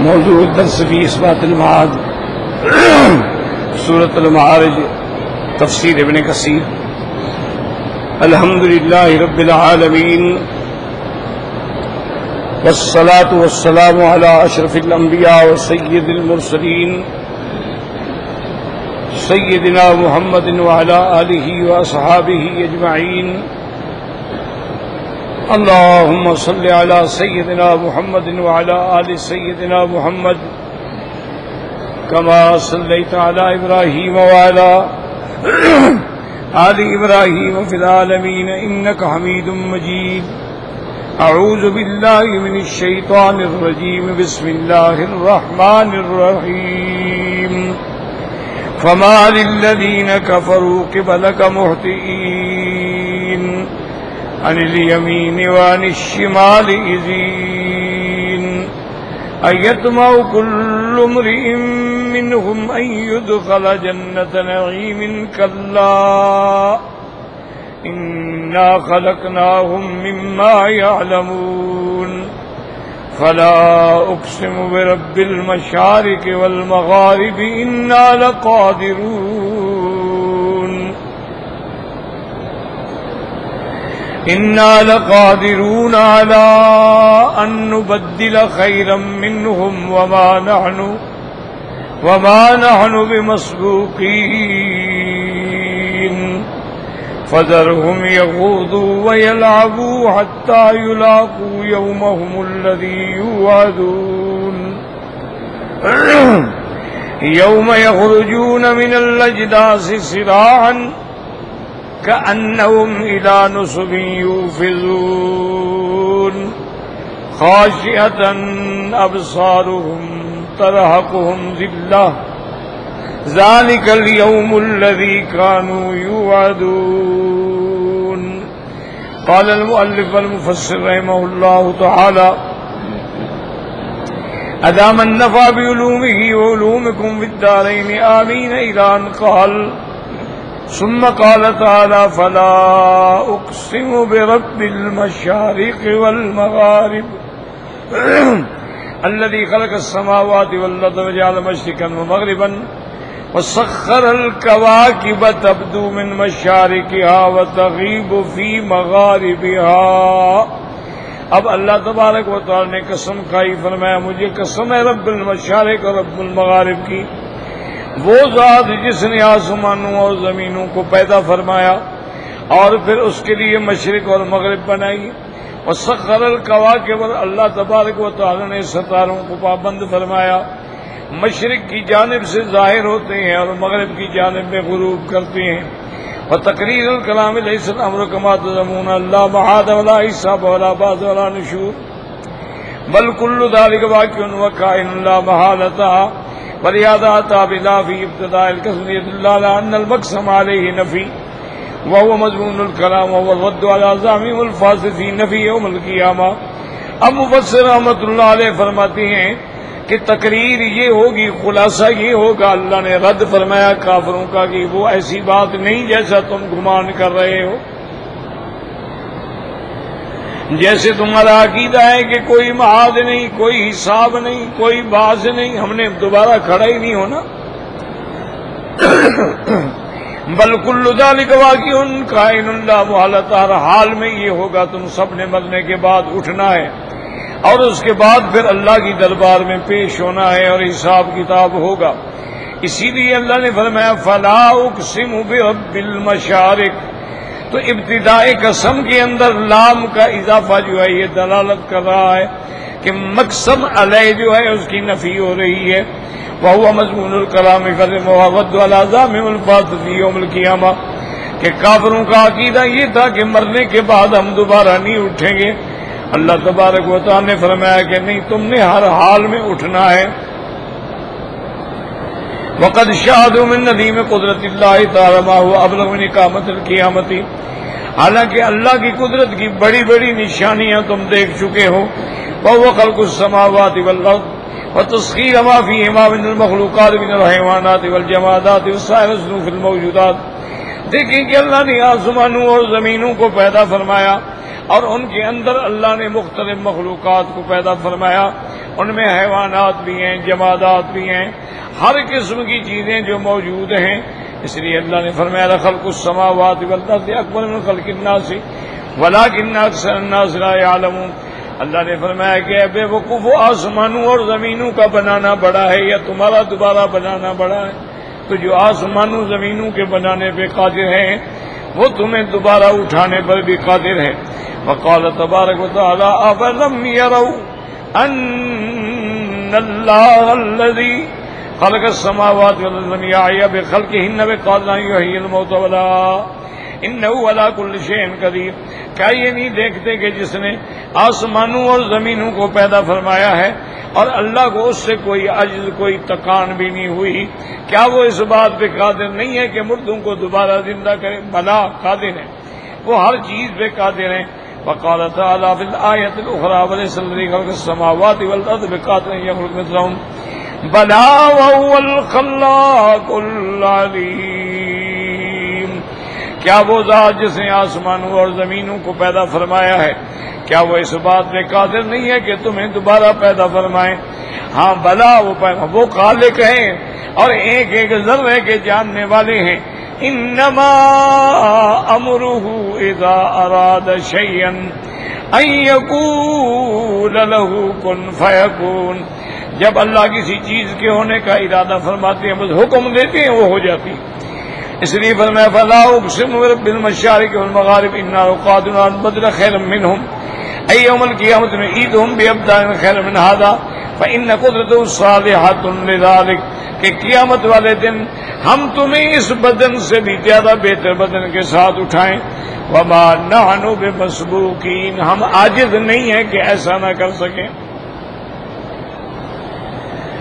موضوع الدرس في إثبات المعاد سورة المعارج تفسير ابن كثير. الحمد لله رب العالمين والصلاة والسلام على أشرف الأنبياء وسيد المرسلين سيدنا محمد وعلى آله وأصحابه أجمعين. اللهم صل على سيدنا محمد وعلى آل سيدنا محمد كما صليت على إبراهيم وعلى آل إبراهيم في العالمين إنك حميد مجيد. أعوذ بالله من الشيطان الرجيم. بسم الله الرحمن الرحيم. فما للذين كفروا قبلك مهطعين عن اليمين وعن الشمال عزين أيطمع كل امرئ منهم أن يدخل جنة نعيم كلا إنا خلقناهم مما يعلمون. فلا أقسم برب المشارق والمغارب إنا لقادرون على أن نبدل خيرا منهم وما نحن بمسبوقين. فذرهم يخوضوا ويلعبوا حتى يلاقوا يومهم الذي يوعدون. يوم يخرجون من الأجداث سراعا كأنهم إلى نصب يوفضون خاشعة أبصارهم ترهقهم ذلة ذلك اليوم الذي كانوا يوعدون. قال المؤلف والمفسر رحمه الله تعالى: أدام النفع بعلومه وعلومكم في الدارين آمين. إلى أن قال: ثم قال تعالى: فلا أقسم برب المشارق والمغارب الذي خلق السماوات والأرض وجعل مشرقا ومغربا وسخر الكواكب تبدو من مشارقها وتغيب في مغاربها. اب اللہ تبارک و تعالی نے قسم کھائی، فرمایا مجھے قسم ہے رب المشارق اور رب المغارب کی، وہ ذات جس نے آسمانوں اور زمینوں کو پیدا فرمایا اور پھر اس کے لیے مشرق اور مغرب بنائی. وسخر الکواکب، اللہ تبارک و تعالی نے ستاروں کو پابند فرمایا، مشرق کی جانب سے ظاہر ہوتے ہیں اور مغرب کی جانب میں غروب کرتے ہیں. وتقریر الکلام لیس الامر کما تزعمون لا معاد ولا حساب ولا بعث ولا نشور بل كل ذلك واقع وكائن لا محالة. ولهذا أتى بلا في ابتداء القسم يدل على أن المقسم عليه نفي وهو مضمون الكلام وهو الرد على زعمهم الفاسد في نفي يوم القيامة. اب مفسر رحمۃ اللہ علیہ فرماتے ہیں کہ تقریر یہ ہوگی، خلاصہ یہ ہوگا، اللہ نے رد فرمایا کافروں کا کہ وہ ایسی بات نہیں جیسا تم گمان کر رہے ہو. جیسے تمہارا عقیدہ ہے کہ کوئی معاد نہیں، کوئی حساب نہیں، کوئی باز نہیں، ہم نے دوبارہ کھڑا ہی نہیں ہونا. بل کل ذالک واقع کائن لا محالۃ، ہر حال میں یہ ہوگا، تم سب نے مرنے کے بعد اٹھنا ہے اور اس کے بعد پھر اللہ کی دربار میں پیش ہونا ہے اور حساب کتاب ہوگا. اسی لیے اللہ نے فرمایا فلا اقسم برب المشارق. تو ابتدائی قسم کے اندر لام کا اضافہ جو ہے یہ دلالت کر رہا ہے کہ مقسم علیہ جو ہے اس کی نفی ہو رہی ہے. وہو مضمون الکلام فرد العظام الفاظ فی یوم القیامہ، کہ کافروں کا عقیدہ یہ تھا کہ مرنے کے بعد ہم دوبارہ نہیں اٹھیں گے. اللہ تبارک و تعالی نے فرمایا کہ نہیں، تم نے ہر حال میں اٹھنا ہے. وقد شاہدوا من ندیم قدرت اللہ تعالی ما هو ابلغ من اقامت القیامت، حالانکہ اللہ کی قدرت کی بڑی بڑی نشانیاں تم دیکھ چکے ہو. وهو خلق السماوات والارض وتسخير ما فيهما من المخلوقات من الحيوانات والجمادات وسائر الصنوف الموجودات. دیکھیں کہ اللہ نے آسمانوں اور زمینوں کو پیدا فرمایا اور ان کے اندر اللہ نے مختلف مخلوقات کو پیدا فرمایا، ان میں حیوانات بھی ہیں، جمادات بھی ہیں، ہر قسم کی چیزیں جو موجود ہیں۔ اس لیے اللہ نے فرمایا خلق السماوات والارض اکبر من خلق الناس ولکن اکثر الناس لا يعلمون۔ اللہ نے فرمایا کہ اے بے وقوف، آسمانوں اور زمینوں کا بنانا بڑا ہے یا تمہارا دوبارہ بنانا بڑا ہے؟ تو جو آسمانوں زمینوں کے بنانے پہ قادر ہیں وہ تمہیں دوبارہ اٹھانے پر بھی قادر ہے۔ وقال تبارک و تعالی افلم يروا ان اللہ الذی خلق السماوات والارض لم يعي بخلقهن وقال لا يحيي الموتى ولا انه على كل شيء قدیر۔ کیا یہ نہیں دیکھتے کہ جس نے آسمانوں اور زمینوں کو پیدا فرمایا ہے اور اللہ کو اس سے کوئی عجز کوئی تکان بھی نہیں ہوئی، کیا وہ اس بات پہ قادر نہیں ہے کہ مردوں کو دوبارہ زندہ کرے؟ بلا قادر ہے، وہ ہر چیز پہ قادر ہیں۔ وقال تعالی فی الآیۃ الاخری وليس الذی خلق السماوات والارض بقادر ان یخلق مثلهم بلا وهو الخلاق العلیم۔ کیا وہ ذات جس نے آسمانوں اور زمینوں کو پیدا فرمایا ہے، کیا وہ اس بات پہ قادر نہیں ہے کہ تمہیں دوبارہ پیدا فرمائے؟ ہاں بلا، وہ خالق ہیں اور ایک ایک ذرے کے جاننے والے ہیں۔ انما امرہ اذا اراد شیئا ان یقول له کن فیکون۔ جب اللہ کسی چیز کے ہونے کا ارادہ فرماتے ہیں، بس حکم دیتے ہیں، وہ ہو جاتی ہے۔ اس لیے فرمایا فلا اقسم برب المشارق والمغارب انا لقادرون على ان نبدل خيرا منهم اي يوم القيامة نعيدهم بأبدال خير من هذا فإن قدرته صالحة لذلك، کہ قیامت والے دن ہم تمہیں اس بدن سے بھی زیادہ بہتر بدن کے ساتھ اٹھائیں۔ وما نحن بمسبوقین، ہم عاجز نہیں ہیں کہ ایسا نہ کر سکیں۔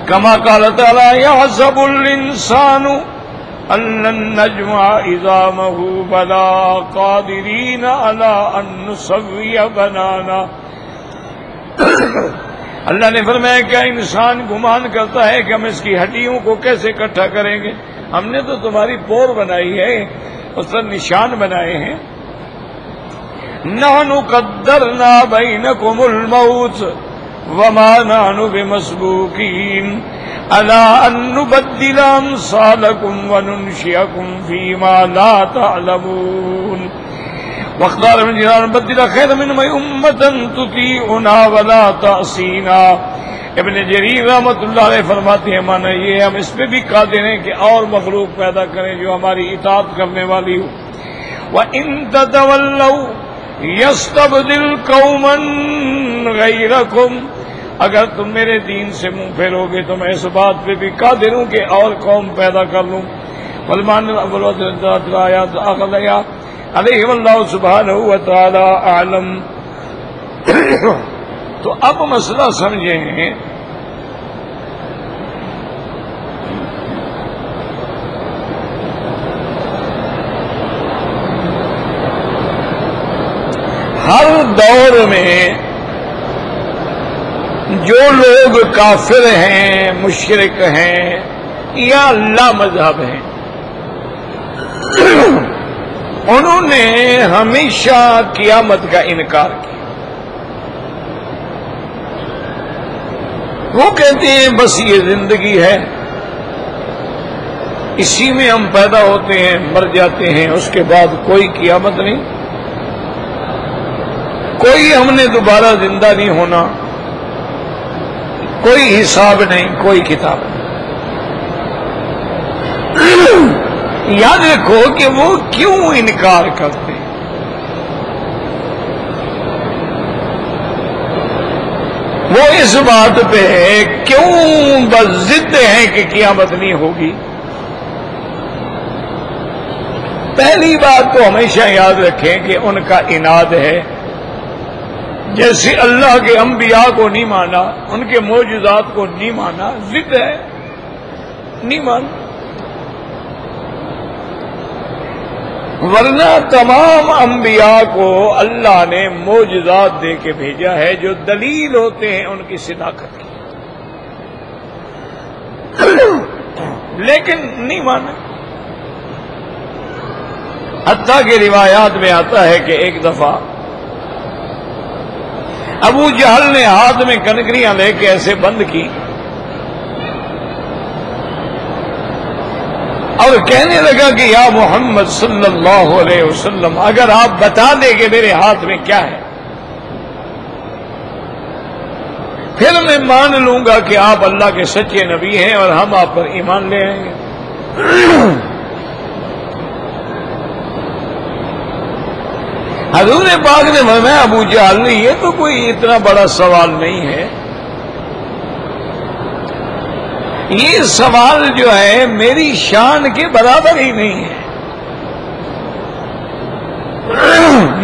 کما قال تعالی یحسب الانسان ان لن نجمع عظامه بلا قادرین علی ان نسوی بنانا۔ اللہ نے فرمایا کیا انسان گمان کرتا ہے کہ ہم اس کی ہڈیوں کو کیسے اکٹھا کریں گے؟ ہم نے تو تمہاری پور بنائی ہے، اس پر نشان بنائے ہیں۔ نحن قدرنا بینکم الموت وما نحن بمسبوقین علی ان نبدل امثالکم وننشئکم فیما لا تعلمون۔ واختار من جنان بدل خیر من امتا تطیعنا ولا تعصینا۔ ابن جریر رحمۃ اللہ علیہ فرماتے ہیں مانا یہ ہم اس پہ بھی قادر ہیں کہ اور مخلوق پیدا کریں جو ہماری اطاعت کرنے والی ہو۔ وَإِن تَتَوَلَّوْا يَسْتَبْدِلْ قَوْمًا غَيْرَكُمْ، اگر تم میرے دین سے منہ پھیرو گے تو میں اس بات پہ بھی قادر ہوں کہ اور قوم پیدا کر لوں۔ والمان الاول والآیات اغلیا علیہ واللہ سبحانہ وتعالی اعلم۔ تو اب مسئلہ سمجھیں، ہر دور میں جو لوگ کافر ہیں، مشرک ہیں یا اللہ مذہب ہیں، انہوں نے ہمیشہ قیامت کا انکار کیا۔ وہ کہتے ہیں بس یہ زندگی ہے، اسی میں ہم پیدا ہوتے ہیں، مر جاتے ہیں، اس کے بعد کوئی قیامت نہیں، کوئی ہم نے دوبارہ زندہ نہیں ہونا، کوئی حساب نہیں، کوئی کتاب نہیں۔ یاد رکھو کہ وہ کیوں انکار کرتے ہیں۔ وہ اس بات پہ کیوں بضد ہیں کہ قیامت نہیں ہوگی؟ پہلی بات تو ہمیشہ یاد رکھیں کہ ان کا عناد ہے، جیسے اللہ کے انبیاء کو نہیں مانا، ان کے معجزات کو نہیں مانا، ضد ہے، نہیں مانا۔ ورنہ تمام انبیاء کو اللہ نے معجزات دے کے بھیجا ہے جو دلیل ہوتے ہیں ان کی صداقت کی، لیکن نہیں مانا۔ حتیٰ کہ روایات میں آتا ہے کہ ایک دفعہ ابو جہل نے ہاتھ میں کنکریاں لے کے ایسے بند کی اور کہنے لگا کہ یا محمد صلی اللہ علیہ وسلم، اگر آپ بتا دیں کہ میرے ہاتھ میں کیا ہے، پھر میں مان لوں گا کہ آپ اللہ کے سچے نبی ہیں اور ہم آپ پر ایمان لے آئیں گے۔ حضور پاک نے فرمایا ابو جہل نے یہ تو کوئی اتنا بڑا سوال نہیں ہے، یہ سوال جو ہے میری شان کے برابر ہی نہیں ہے،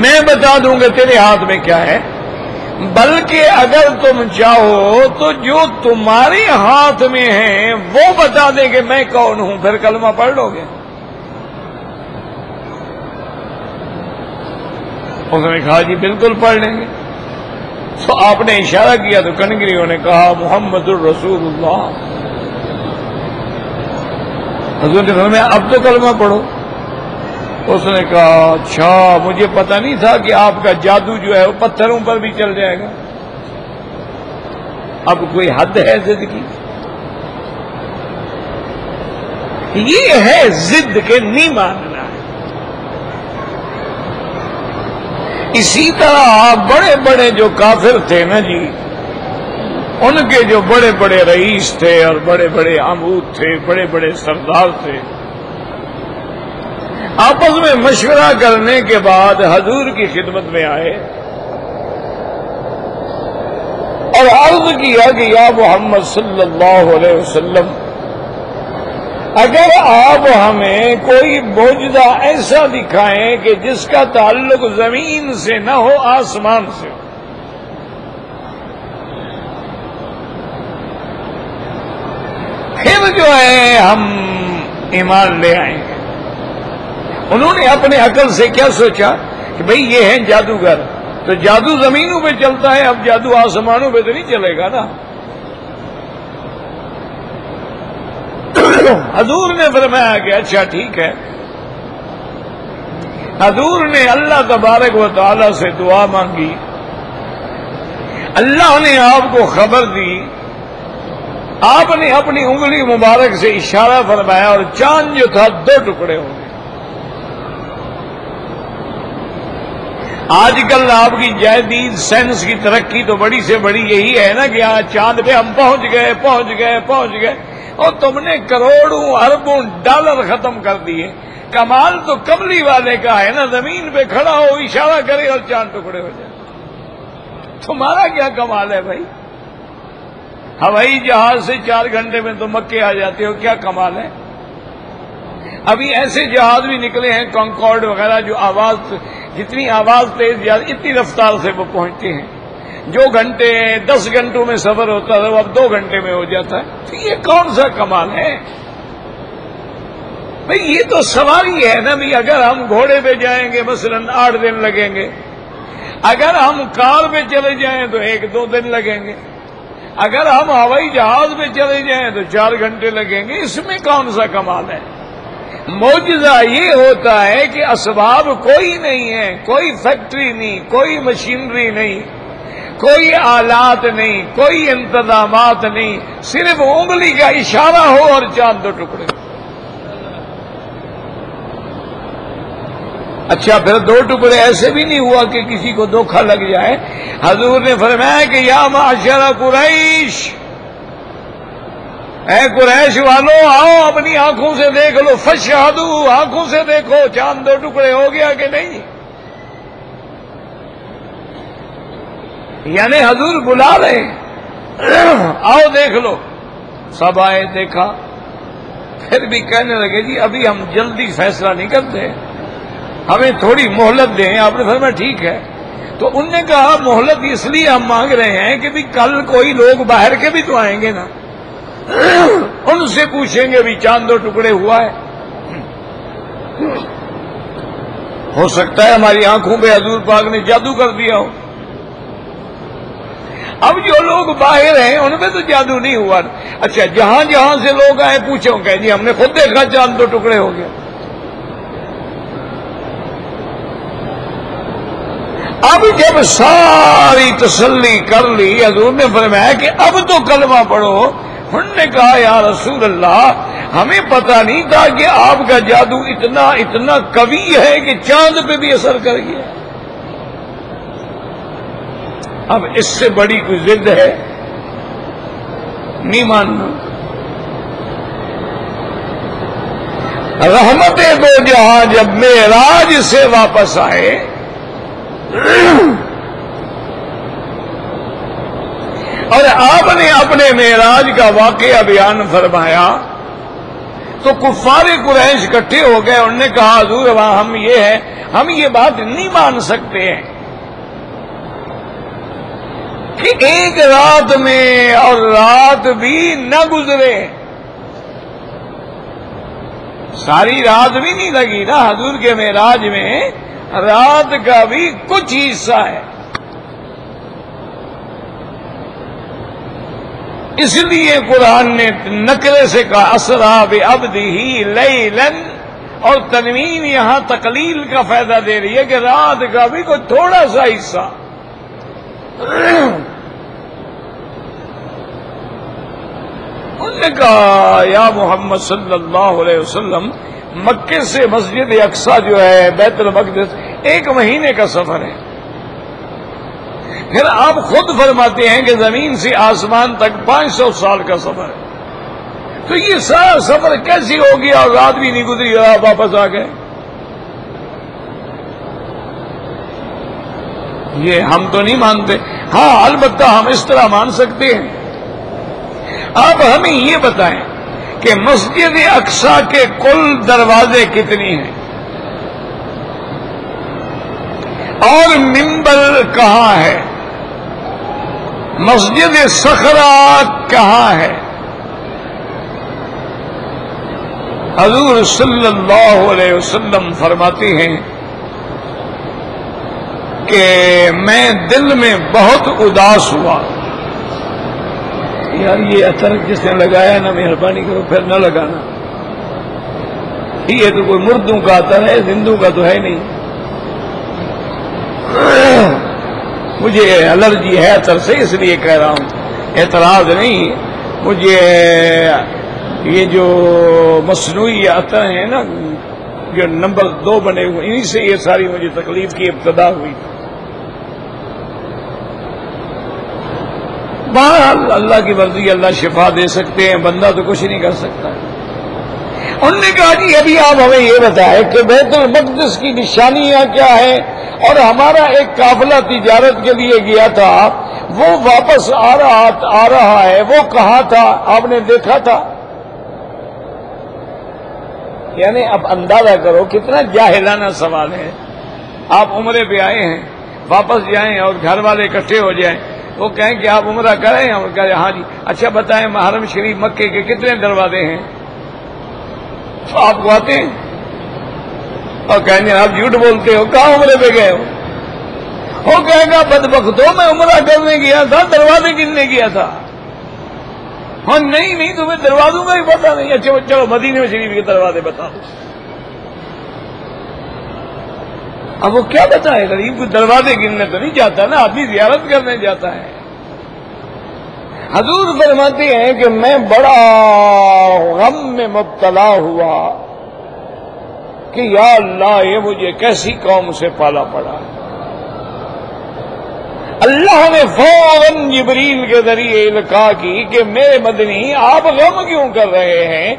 میں بتا دوں گا تیرے ہاتھ میں کیا ہے، بلکہ اگر تم چاہو تو جو تمہارے ہاتھ میں ہے وہ بتا دے کہ میں کون ہوں، پھر کلمہ پڑھ لو گے۔ اس نے کہا جی بالکل پڑھ لیں گے۔ تو آپ نے اشارہ کیا تو کنکریوں نے کہا محمد الرسول اللہ۔ حضور نے فرمایا اب تو کلمہ پڑھو۔ اس نے کہا اچھا، مجھے پتہ نہیں تھا کہ آپ کا جادو جو ہے وہ پتھروں پر بھی چل جائے گا، اب کوئی حد ہے ضد کی؟ یہ ہے ضد کے نہیں ماننا ہے۔ اسی طرح بڑے بڑے جو کافر تھے نا جی، ان کے جو بڑے بڑے رئیس تھے اور بڑے بڑے عمود تھے، بڑے بڑے سردار تھے، آپس میں مشورہ کرنے کے بعد حضور کی خدمت میں آئے اور عرض کیا کہ یا محمد صلی اللہ علیہ وسلم، اگر آپ ہمیں کوئی معجزہ ایسا دکھائیں کہ جس کا تعلق زمین سے نہ ہو آسمان سے، پھر جو ہے ہم ایمان لے آئیں گے۔ انہوں نے اپنے عقل سے کیا سوچا کہ بھئی یہ ہے جادوگر، تو جادو زمینوں پہ چلتا ہے، اب جادو آسمانوں پہ تو نہیں چلے گا نا۔ حضور نے فرمایا کہ اچھا ٹھیک ہے۔ حضور نے اللہ تبارک و تعالی سے دعا مانگی، اللہ نے آپ کو خبر دی، آپ نے اپنی انگلی مبارک سے اشارہ فرمایا اور چاند جو تھا 2 ٹکڑے ہو گئے۔ آج کل آپ کی جدید سائنس کی ترقی تو بڑی سے بڑی یہی ہے نا کہ چاند پہ ہم پہنچ گئے اور تم نے کروڑوں اربوں ڈالر ختم کر دیے۔ کمال تو کملی والے کا ہے نا، زمین پہ کھڑا ہو، اشارہ کرے اور چاند ٹکڑے ہو جائے۔ تمہارا کیا کمال ہے بھائی؟ ہوائی جہاز سے 4 گھنٹے میں تم مکے آ جاتے ہو، کیا کمال ہے؟ ابھی ایسے جہاز بھی نکلے ہیں کنکارڈ وغیرہ جو جتنی آواز تیز اتنی رفتار سے وہ پہنچتے ہیں، جو 10 گھنٹوں میں سفر ہوتا تھا وہ اب 2 گھنٹے میں ہو جاتا ہے۔ تو یہ کون سا کمال ہے بھئی؟ یہ تو سواری ہے نا بھئی، اگر ہم گھوڑے پہ جائیں گے مثلا 8 دن لگیں گے، اگر ہم کار پہ چلے جائیں تو 1-2 دن لگیں گے، اگر ہم ہوائی جہاز پہ چلے جائیں تو 4 گھنٹے لگیں گے۔ اس میں کون سا کمال ہے؟ معجزہ یہ ہوتا ہے کہ اسباب کوئی نہیں ہے، کوئی فیکٹری نہیں، کوئی مشینری نہیں، کوئی آلات نہیں، کوئی انتظامات نہیں، صرف انگلی کا اشارہ ہو اور چاند 2 ٹکڑے۔ اچھا پھر 2 ٹکڑے ایسے بھی نہیں ہوا کہ کسی کو دھوکہ لگ جائے۔ حضور نے فرمایا کہ یا معاشر قریش، اے قریش والو آؤ اپنی آنکھوں سے دیکھ لو، فشہدو، آنکھوں سے دیکھو چاند 2 ٹکڑے ہو گیا کہ نہیں؟ یعنی حضور بلا رہے ہیں، آؤ دیکھ لو۔ سب آئے، دیکھا، پھر بھی کہنے لگے جی ابھی ہم جلدی فیصلہ نہیں کرتے، ہمیں تھوڑی مہلت دیں۔ آپ نے فرمایا ٹھیک ہے۔ تو انہوں نے کہا مہلت اس لیے ہم مانگ رہے ہیں کہ بھی کل کوئی لوگ باہر کے بھی تو آئیں گے نا، ان سے پوچھیں گے بھی چاند 2 ٹکڑے ہوا ہے، ہو سکتا ہے ہماری آنکھوں پہ حضور پاک نے جادو کر دیا ہو۔ اب جو لوگ باہر ہیں ان پہ تو جادو نہیں ہوا۔ اچھا جہاں جہاں سے لوگ آئے پوچھو کہ جی ہم نے خود دیکھا چاند 2 ٹکڑے ہو گیا۔ اب جب ساری تسلی کر لی حضور نے فرمایا کہ اب تو کلمہ پڑھو. انہوں نے کہا یا رسول اللہ ہمیں پتہ نہیں تھا کہ آپ کا جادو اتنا قوی ہے کہ چاند پہ بھی اثر کر گیا. اب اس سے بڑی کوئی ضد ہے نہیں ماننا. رحمت دو جہاں جب معراج سے واپس آئے اور آپ نے اپنے معراج کا واقعہ بیان فرمایا تو کفار قریش اکٹھے ہو گئے. انہوں نے کہا حضور ہم یہ بات نہیں مان سکتے ہیں کہ ایک رات میں اور رات بھی نہ گزرے. ساری رات بھی نہیں لگی نا حضور کے معراج میں، رات کا بھی کچھ حصہ ہے. اس لیے قرآن نے نکرے سے کہا اسرا بعبدہ لیلا، اور تنوین یہاں تقلیل کا فائدہ دے رہی ہے کہ رات کا بھی کوئی تھوڑا سا حصہ. انہوں نے کہا یا محمد صلی اللہ علیہ وسلم مکے سے مسجد اقصی جو ہے بیت المقدس 1 مہینے کا سفر ہے. پھر آپ خود فرماتے ہیں کہ زمین سے آسمان تک 500 سال کا سفر ہے. تو یہ سارا سفر کیسی ہو گیا اور رات بھی نہیں گزری اور آپ واپس آ گئے؟ یہ ہم تو نہیں مانتے. ہاں البتہ ہم اس طرح مان سکتے ہیں. آپ ہمیں یہ بتائیں کہ مسجد اقصی کے کل دروازے کتنی ہیں اور منبر کہاں ہے؟ مسجد صخرہ کہاں ہے؟ حضور صلی اللہ علیہ وسلم فرماتے ہیں کہ میں دل میں بہت اداس ہوا. یار یہ عطر جس نے لگایا نا مہربانی کرو پھر نہ لگانا. یہ تو کوئی مردوں کا عطر ہے، زندوں کا تو ہے نہیں. مجھے الرجی ہے عطر سے اس لیے کہہ رہا ہوں، اعتراض نہیں. مجھے یہ جو مصنوعی عطر ہیں نا جو نمبر 2 بنے ہوئے انہی سے یہ ساری مجھے تکلیف کی ابتدا ہوئی. بہرحال اللہ کی مرضی، اللہ شفا دے سکتے ہیں، بندہ تو کچھ نہیں کر سکتا. انہوں نے کہا جی ابھی آپ ہمیں یہ بتائیں کہ بیت المقدس کی نشانیاں کیا ہیں، اور ہمارا ایک قافلہ تجارت کے لیے گیا تھا وہ واپس آ رہا ہے، وہ کہاں تھا آپ نے دیکھا تھا؟ یعنی اب اندازہ کرو کتنا جاہلانہ سوال ہے. آپ عمرے پہ آئے ہیں، واپس جائیں اور گھر والے اکٹھے ہو جائیں، وہ کہیں کہ آپ عمرہ کریں، اور کہیں ہاں جی. اچھا بتائیں محرم شریف مکے کے کتنے دروازے ہیں؟ تو آپ کو آتے ہیں اور کہیں گے آپ جھوٹ بولتے ہو، کہاں عمرے پہ گئے ہو؟ وہ کہے گا بدبختوں میں عمرہ کرنے گیا تھا، دروازے گننے گیا تھا. ہاں نہیں تمہیں دروازوں کا ہی پتا نہیں. اچھا چلو مدینے شریف کے دروازے بتا دو. اب وہ کیا بتائے؟ غریب کو دروازے گننے تو نہیں جاتا نا، آدمی زیارت کرنے جاتا ہے. حضور فرماتے ہیں کہ میں بڑا غم میں مبتلا ہوا کہ یا اللہ یہ مجھے کیسی قوم سے پالا پڑا. اللہ نے فوراً جبریل کے ذریعے القاء کی کہ میرے مدنی آپ غم کیوں کر رہے ہیں؟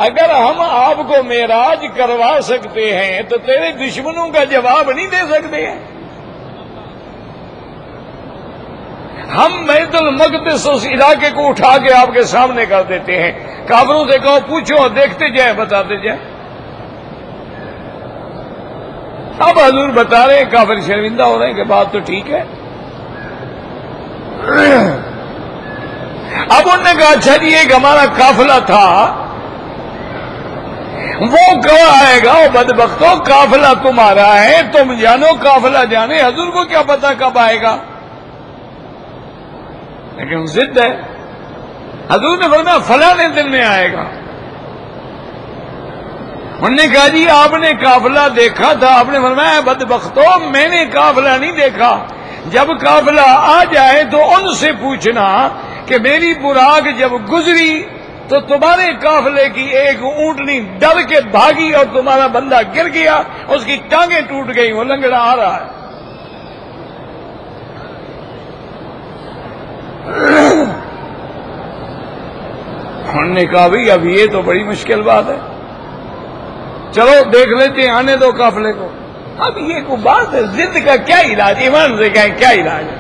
اگر ہم آپ کو معراج کروا سکتے ہیں تو تیرے دشمنوں کا جواب نہیں دے سکتے ہیں؟ ہم بیت المقدس اس علاقے کو اٹھا کے آپ کے سامنے کر دیتے ہیں. کافروں سے کہو پوچھو، دیکھتے جائیں، بتاتے جائیں. اب حضور بتا رہے ہیں، کافر شرمندہ ہو رہے ہیں کہ بات تو ٹھیک ہے. اب انہوں نے کہا اچھا جی ایک ہمارا قافلہ تھا، وہ کب آئے گا؟ وہ بدبختوں قافلہ تمہارا ہے، تم جانو قافلہ جانے. حضور کو کیا پتا کب آئے گا، لیکن ضد ہے. حضور نے فرمایا فلاں دن میں آئے گا. انہوں نے کہا جی آپ نے قافلہ دیکھا تھا؟ آپ نے فرمایا بدبختو میں نے قافلہ نہیں دیکھا، جب قافلہ آ جائے تو ان سے پوچھنا کہ میری براق جب گزری تو تمہارے قافلے کی ایک اونٹنی ڈر کے بھاگی اور تمہارا بندہ گر گیا، اس کی ٹانگیں ٹوٹ گئی، وہ لنگڑا آ رہا ہے۔ انہوں نے کہا بھائی اب یہ تو بڑی مشکل بات ہے، چلو دیکھ لیتے ہیں، آنے دو قافلے کو۔ اب یہ کوئی بات ہے، ضد کا کیا علاج؟ ایمان سے کہیں کیا علاج ہے؟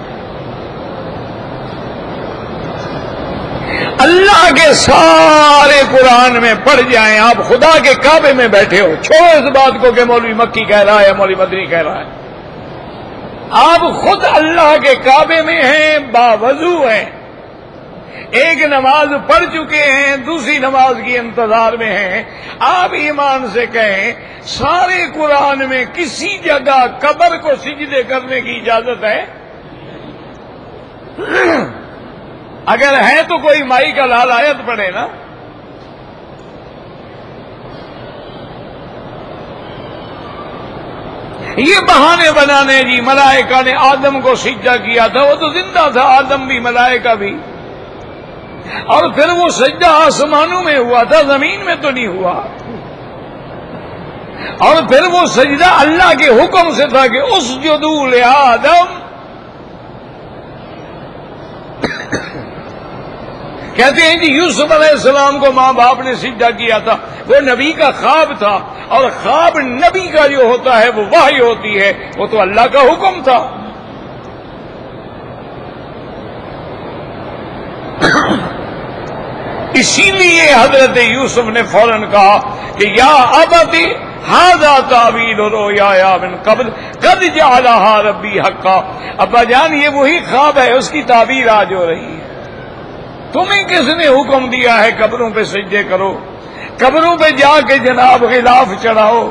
اللہ کے سارے قرآن میں پڑھ جائیں، آپ خدا کے کعبے میں بیٹھے ہو، چھوڑو اس بات کو کہ مولوی مکی کہہ رہا ہے مولوی مدنی کہہ رہا ہے، آپ خود اللہ کے کعبے میں ہیں، باوضو ہیں، ایک نماز پڑھ چکے ہیں، دوسری نماز کی انتظار میں ہیں، آپ ایمان سے کہیں سارے قرآن میں کسی جگہ قبر کو سجدے کرنے کی اجازت ہے؟ اگر ہے تو کوئی مائی کا لال آیت پڑھے نا۔ یہ بہانے بنانے جی ملائکہ نے آدم کو سجدہ کیا تھا، وہ تو زندہ تھا آدم بھی ملائکہ بھی، اور پھر وہ سجدہ آسمانوں میں ہوا تھا، زمین میں تو نہیں ہوا، اور پھر وہ سجدہ اللہ کے حکم سے تھا کہ اسجدوا لآدم۔ کہتے ہیں جی یوسف علیہ السلام کو ماں باپ نے سجدہ کیا تھا، وہ نبی کا خواب تھا، اور خواب نبی کا جو ہوتا ہے وہ وحی ہوتی ہے، وہ تو اللہ کا حکم تھا۔ اسی لیے حضرت یوسف نے فوراً کہا کہ یا ابتی ھذا تعویل رؤیایا من قبل قد جعلھا ربی حقا، ابا جان یہ وہی خواب ہے، اس کی تعبیر آج ہو رہی ہے۔ تمہیں کس نے حکم دیا ہے قبروں پہ سجدے کرو؟ قبروں پہ جا کے جناب غلاف چڑھاؤ،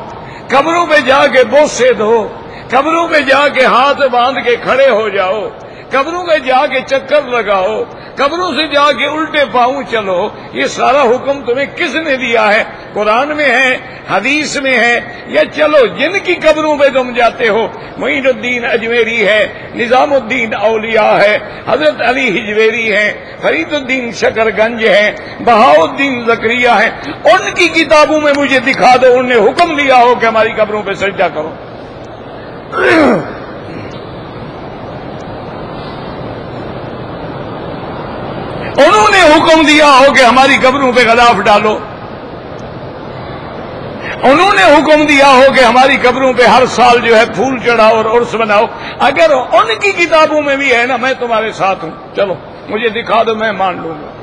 قبروں پہ جا کے بوسے دو، قبروں پہ جا کے ہاتھ باندھ کے کھڑے ہو جاؤ، قبروں پہ جا کے چکر لگاؤ، قبروں سے جا کے الٹے پاؤں چلو، یہ سارا حکم تمہیں کس نے دیا ہے؟ قرآن میں ہے، حدیث میں ہے، یا چلو جن کی قبروں پہ تم جاتے ہو، معین الدین اجمیری ہے، نظام الدین اولیاء ہے، حضرت علی حجویری ہے، فرید الدین شکر گنج ہے، بہاؤ الدین زکریہ ہے، ان کی کتابوں میں مجھے دکھا دو انہوں نے حکم دیا ہو کہ ہماری قبروں پہ سجدہ کرو۔ انہوں نے حکم دیا ہو کہ ہماری قبروں پہ غلاف ڈالو، انہوں نے حکم دیا ہو کہ ہماری قبروں پہ ہر سال جو ہے پھول چڑھاؤ اور عرس بناؤ، اگر ان کی کتابوں میں بھی ہے نا میں تمہارے ساتھ ہوں، چلو مجھے دکھا دو میں مان لوں گا۔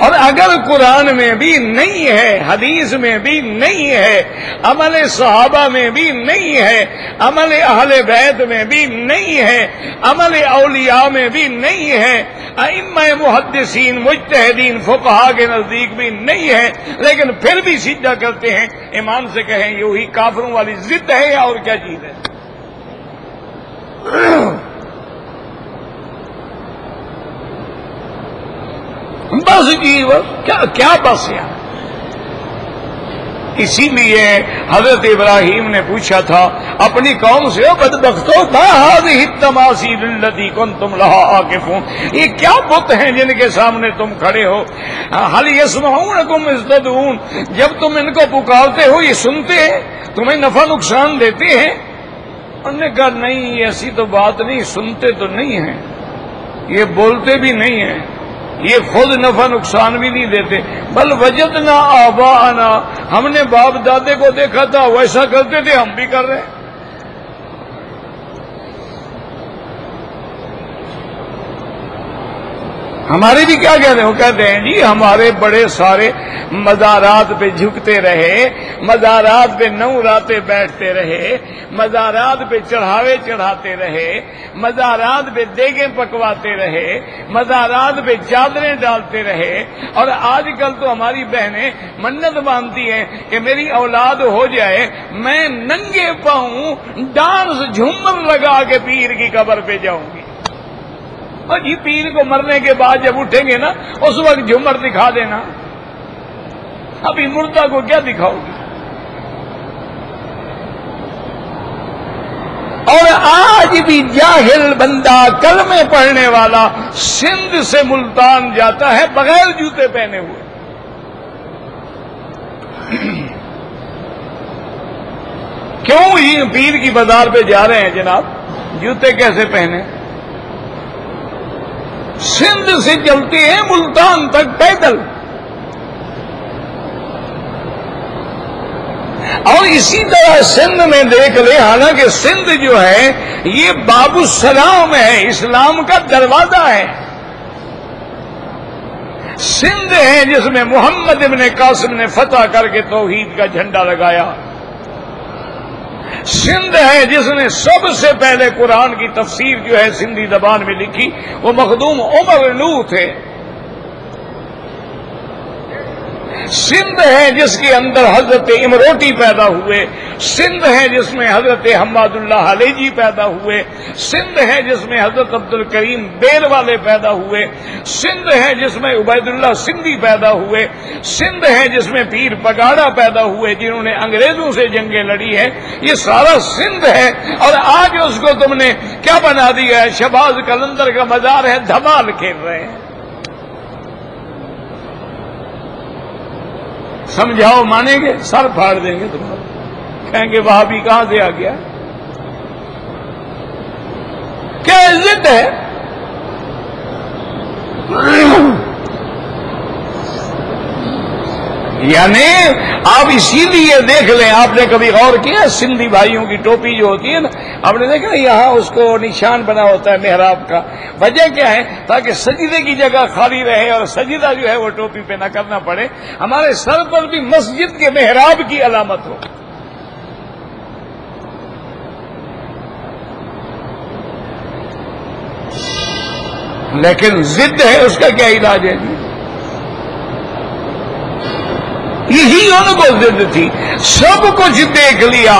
اور اگر قرآن میں بھی نہیں ہے، حدیث میں بھی نہیں ہے، عمل صحابہ میں بھی نہیں ہے، عمل اہل بیت میں بھی نہیں ہے، عمل اولیاء میں بھی نہیں ہے، ائمہ محدثین مجتہدین فقہا کے نزدیک بھی نہیں ہے، لیکن پھر بھی سجدہ کرتے ہیں، ایمان سے کہیں یہ وہی کافروں والی ضد ہے یا اور کیا چیز ہے؟ بس جی کیا بس یار۔ اسی لیے حضرت ابراہیم نے پوچھا تھا اپنی قوم سے، بدبختو ما هذه التماثيل التي كنتم لها عاكفون، یہ کیا بت ہیں جن کے سامنے تم کھڑے ہو؟ هل يسمعونكم اذ تدعون، جب تم ان کو پکارتے ہو یہ سنتے ہیں، تمہیں نفع نقصان دیتے ہیں؟ انہوں نے کہا نہیں ایسی تو بات نہیں، سنتے تو نہیں ہیں، یہ بولتے بھی نہیں ہیں، یہ خود نفع نقصان بھی نہیں دیتے، بل وجدنا آباءنا، ہم نے باپ دادے کو دیکھا تھا ویسا کرتے تھے ہم بھی کر رہے ہیں۔ ہمارے بھی کیا کہتے ہیں؟ وہ کہتے ہیں جی ہمارے بڑے سارے مزارات پہ جھکتے رہے، مزارات پہ 9 راتیں بیٹھتے رہے، مزارات پہ چڑھاوے چڑھاتے رہے، مزارات پہ دیگیں پکواتے رہے، مزارات پہ چادریں ڈالتے رہے، اور آج کل تو ہماری بہنیں منت باندھتی ہیں کہ میری اولاد ہو جائے میں ننگے پاؤں ڈانس جھومر لگا کے پیر کی قبر پہ جاؤں گی، اور یہ پیر کو مرنے کے بعد جب اٹھیں گے نا اس وقت جھومر دکھا دینا۔ ابھی مردہ کو کیا دکھاؤ گے؟ اور آج بھی جاہل بندہ کلمے پڑھنے والا سندھ سے ملتان جاتا ہے بغیر جوتے پہنے ہوئے. کیوں ہی پیر کی بازار پہ جا رہے ہیں جناب؟ جوتے کیسے پہنے؟ سندھ سے چلتے ہیں ملتان تک پیدل. اور اسی طرح سندھ میں دیکھ لے، حالانکہ سندھ جو ہے یہ باب السلام ہے، اسلام کا دروازہ ہے. سندھ ہے جس میں محمد ابن قاسم نے فتح کر کے توحید کا جھنڈا لگایا. سندھ ہے جس نے سب سے پہلے قرآن کی تفسیر جو ہے سندھی زبان میں لکھی، وہ مخدوم عمر نوح تھے. سندھ ہے جس کے اندر حضرت امروٹی پیدا ہوئے. سندھ ہے جس میں حضرت حماد اللہ حلیجی پیدا ہوئے. سندھ ہے جس میں حضرت عبد الکریم بیل والے پیدا ہوئے. سندھ ہے جس میں عبید اللہ سندھی پیدا ہوئے. سندھ ہے جس میں پیر پگاڑا پیدا ہوئے جنہوں نے انگریزوں سے جنگیں لڑی ہے. یہ سارا سندھ ہے. اور آج اس کو تم نے کیا بنا دیا ہے؟ شہباز قلندر کا مزار ہے، دھمال کھیل رہے ہیں. سمجھاؤ مانیں گے؟ سر پھاڑ دیں گے تمہارا. کہیں گے وہاں بھی کہاں سے آ گیا؟ کیا عزت ہے؟ یعنی آپ اسی لیے دیکھ لیں، آپ نے کبھی غور کیا سندھی بھائیوں کی ٹوپی جو ہوتی ہے نا، آپ نے دیکھا یہاں اس کو نشان بنا ہوتا ہے محراب کا. وجہ کیا ہے؟ تاکہ سجدے کی جگہ خالی رہے اور سجدہ جو ہے وہ ٹوپی پہ نہ کرنا پڑے. ہمارے سر پر بھی مسجد کے محراب کی علامت ہو. لیکن ضد ہے، اس کا کیا علاج ہے جی؟ یہی ان کو ضد تھی. سب کچھ دیکھ لیا،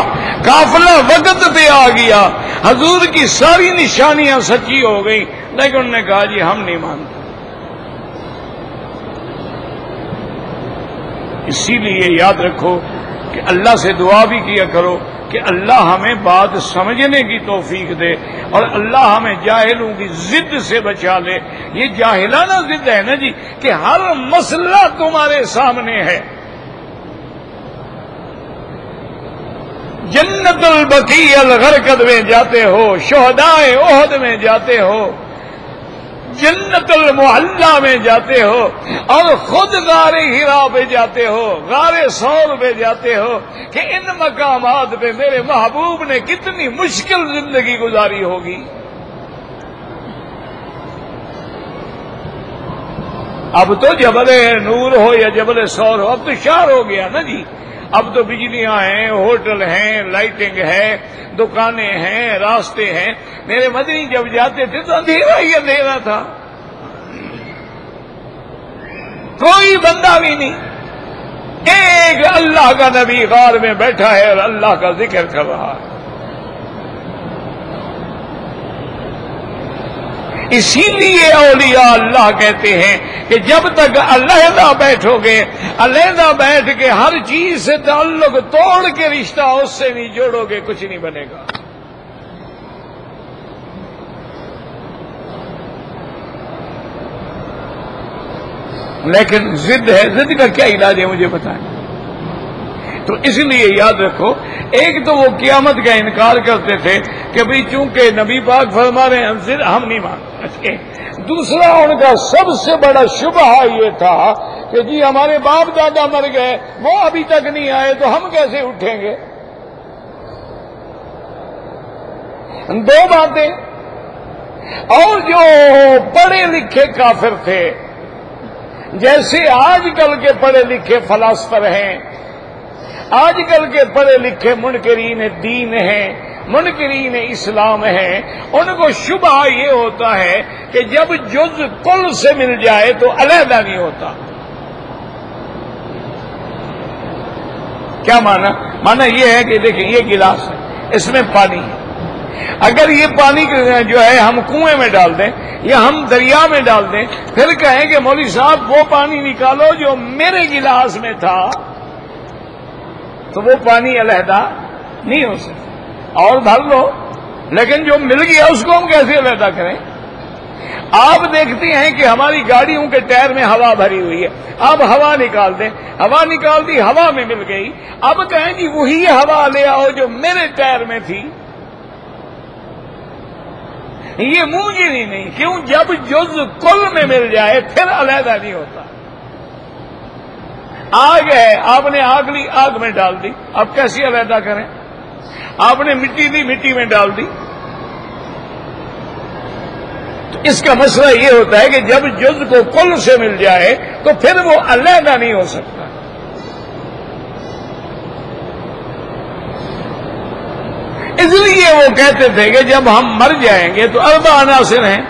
قافلہ وقت پہ آ گیا، حضور کی ساری نشانیاں سچی ہو گئی، لیکن انہوں نے کہا جی ہم نہیں مانتے. اسی لیے یاد رکھو کہ اللہ سے دعا بھی کیا کرو کہ اللہ ہمیں بات سمجھنے کی توفیق دے، اور اللہ ہمیں جاہلوں کی ضد سے بچا لے. یہ جاہلانہ ضد ہے نا جی، کہ ہر مسئلہ تمہارے سامنے ہے. جنت البقیع الغرقد میں جاتے ہو، شہدائے احد میں جاتے ہو، جنت المحلہ میں جاتے ہو، اور خود غار ہرا پہ جاتے ہو، غار ثور پہ جاتے ہو، کہ ان مقامات پہ میرے محبوب نے کتنی مشکل زندگی گزاری ہوگی. اب تو جبل نور ہو یا جبل ثور ہو، اب تو شہر ہو گیا نا جی. اب تو بجلیاں ہیں، ہوٹل ہیں، لائٹنگ ہے، دکانیں ہیں، راستے ہیں. میرے مدنی جب جاتے تھے تو اندھیرا ہی اندھیرا تھا، کوئی بندہ بھی نہیں. ایک اللہ کا نبی غار میں بیٹھا ہے اور اللہ کا ذکر کر رہا ہے. اسی لیے اولیاء اللہ کہتے ہیں کہ جب تک علیحدہ بیٹھو گے، علیحدہ بیٹھ کے ہر چیز سے تعلق توڑ کے رشتہ اس سے نہیں جوڑو گے، کچھ نہیں بنے گا. لیکن ضد ہے، ضد کا کیا علاج ہے مجھے بتائیں. تو اس لیے یاد رکھو، ایک تو وہ قیامت کا انکار کرتے تھے کہ بھئی چونکہ نبی پاک فرما رہے ہیں ہم نہیں مانتے. دوسرا ان کا سب سے بڑا شبہ یہ تھا کہ جی ہمارے باپ دادا مر گئے، وہ ابھی تک نہیں آئے تو ہم کیسے اٹھیں گے. دو باتیں. اور جو پڑھے لکھے کافر تھے، جیسے آج کل کے پڑھے لکھے فلاسفر ہیں، آج کل کے پڑھے لکھے منکرین دین ہیں، منکرین اسلام ہیں، ان کو شبہ یہ ہوتا ہے کہ جب جز کل سے مل جائے تو علیحدہ نہیں ہوتا. کیا مانا؟ مانا یہ ہے کہ دیکھیں یہ گلاس ہے، اس میں پانی ہے. اگر یہ پانی جو ہے ہم کنویں میں ڈال دیں، یا ہم دریا میں ڈال دیں، پھر کہیں کہ مولوی صاحب وہ پانی نکالو جو میرے گلاس میں تھا، تو وہ پانی علیحدہ نہیں ہو سکتا، اور بھر لو، لیکن جو مل گیا اس کو ہم کیسے علیحدہ کریں؟ آپ دیکھتے ہیں کہ ہماری گاڑیوں کے ٹائر میں ہوا بھری ہوئی ہے، اب ہوا نکال دیں، ہوا نکال دی، ہوا میں مل گئی، اب کہیں جی وہی ہوا لے آؤ جو میرے ٹائر میں تھی، یہ ممکن ہی نہیں۔ کیوں؟ جب جز کل میں مل جائے پھر علیحدہ نہیں ہوتا۔ آگ ہے، آپ نے آگ لی، آگ میں ڈال دی، اب کیسی علیحدہ کریں؟ آپ نے مٹی دی، مٹی میں ڈال دی۔ تو اس کا مسئلہ یہ ہوتا ہے کہ جب جز کو کل سے مل جائے تو پھر وہ علیحدہ نہیں ہو سکتا۔ اس لیے وہ کہتے تھے کہ جب ہم مر جائیں گے تو اربع عناصر ہیں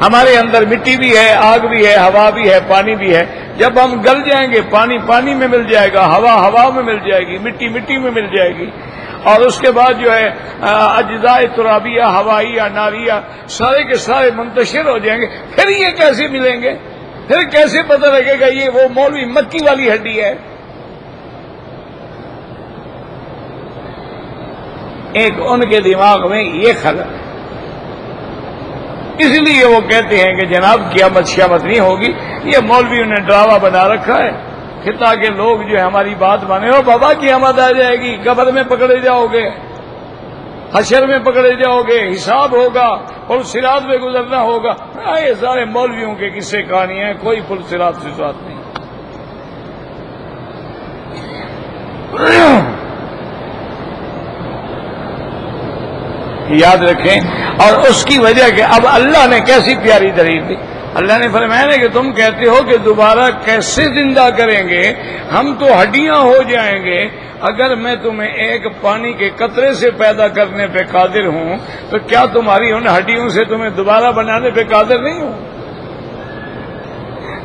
ہمارے اندر، مٹی بھی ہے، آگ بھی ہے، ہوا بھی ہے، پانی بھی ہے۔ جب ہم گل جائیں گے پانی پانی میں مل جائے گا، ہوا ہوا میں مل جائے گی، مٹی مٹی میں مل جائے گی، اور اس کے بعد جو ہے اجزاء ترابیہ، ہوائیہ، ناریہ، سارے کے سارے منتشر ہو جائیں گے۔ پھر یہ کیسے ملیں گے؟ پھر کیسے پتہ لگے گا یہ وہ مولوی مکی والی ہڈی ہے؟ ایک ان کے دماغ میں یہ خلل ہے، اس لیے وہ کہتے ہیں کہ جناب قیامت شیامت نہیں ہوگی، یہ مولویوں نے ڈراوا بنا رکھا ہے کہ تاکہ لوگ جو ہے ہماری بات مانے۔ ہو بابا قیامت آ جائے گی، قبر میں پکڑے جاؤ گے، حشر میں پکڑے جاؤ گے، حساب ہوگا، پل صراط میں گزرنا ہوگا۔ یہ سارے مولویوں کے قصے کہانیاں ہیں، کوئی پل صراط سے ساتھ نہیں۔ یاد رکھیں، اور اس کی وجہ کہ اب اللہ نے کیسی پیاری دلیل دی۔ اللہ نے فرمایا نا کہ تم کہتے ہو کہ دوبارہ کیسے زندہ کریں گے، ہم تو ہڈیاں ہو جائیں گے۔ اگر میں تمہیں ایک پانی کے قطرے سے پیدا کرنے پہ قادر ہوں تو کیا تمہاری ان ہڈیوں سے تمہیں دوبارہ بنانے پہ قادر نہیں ہوں؟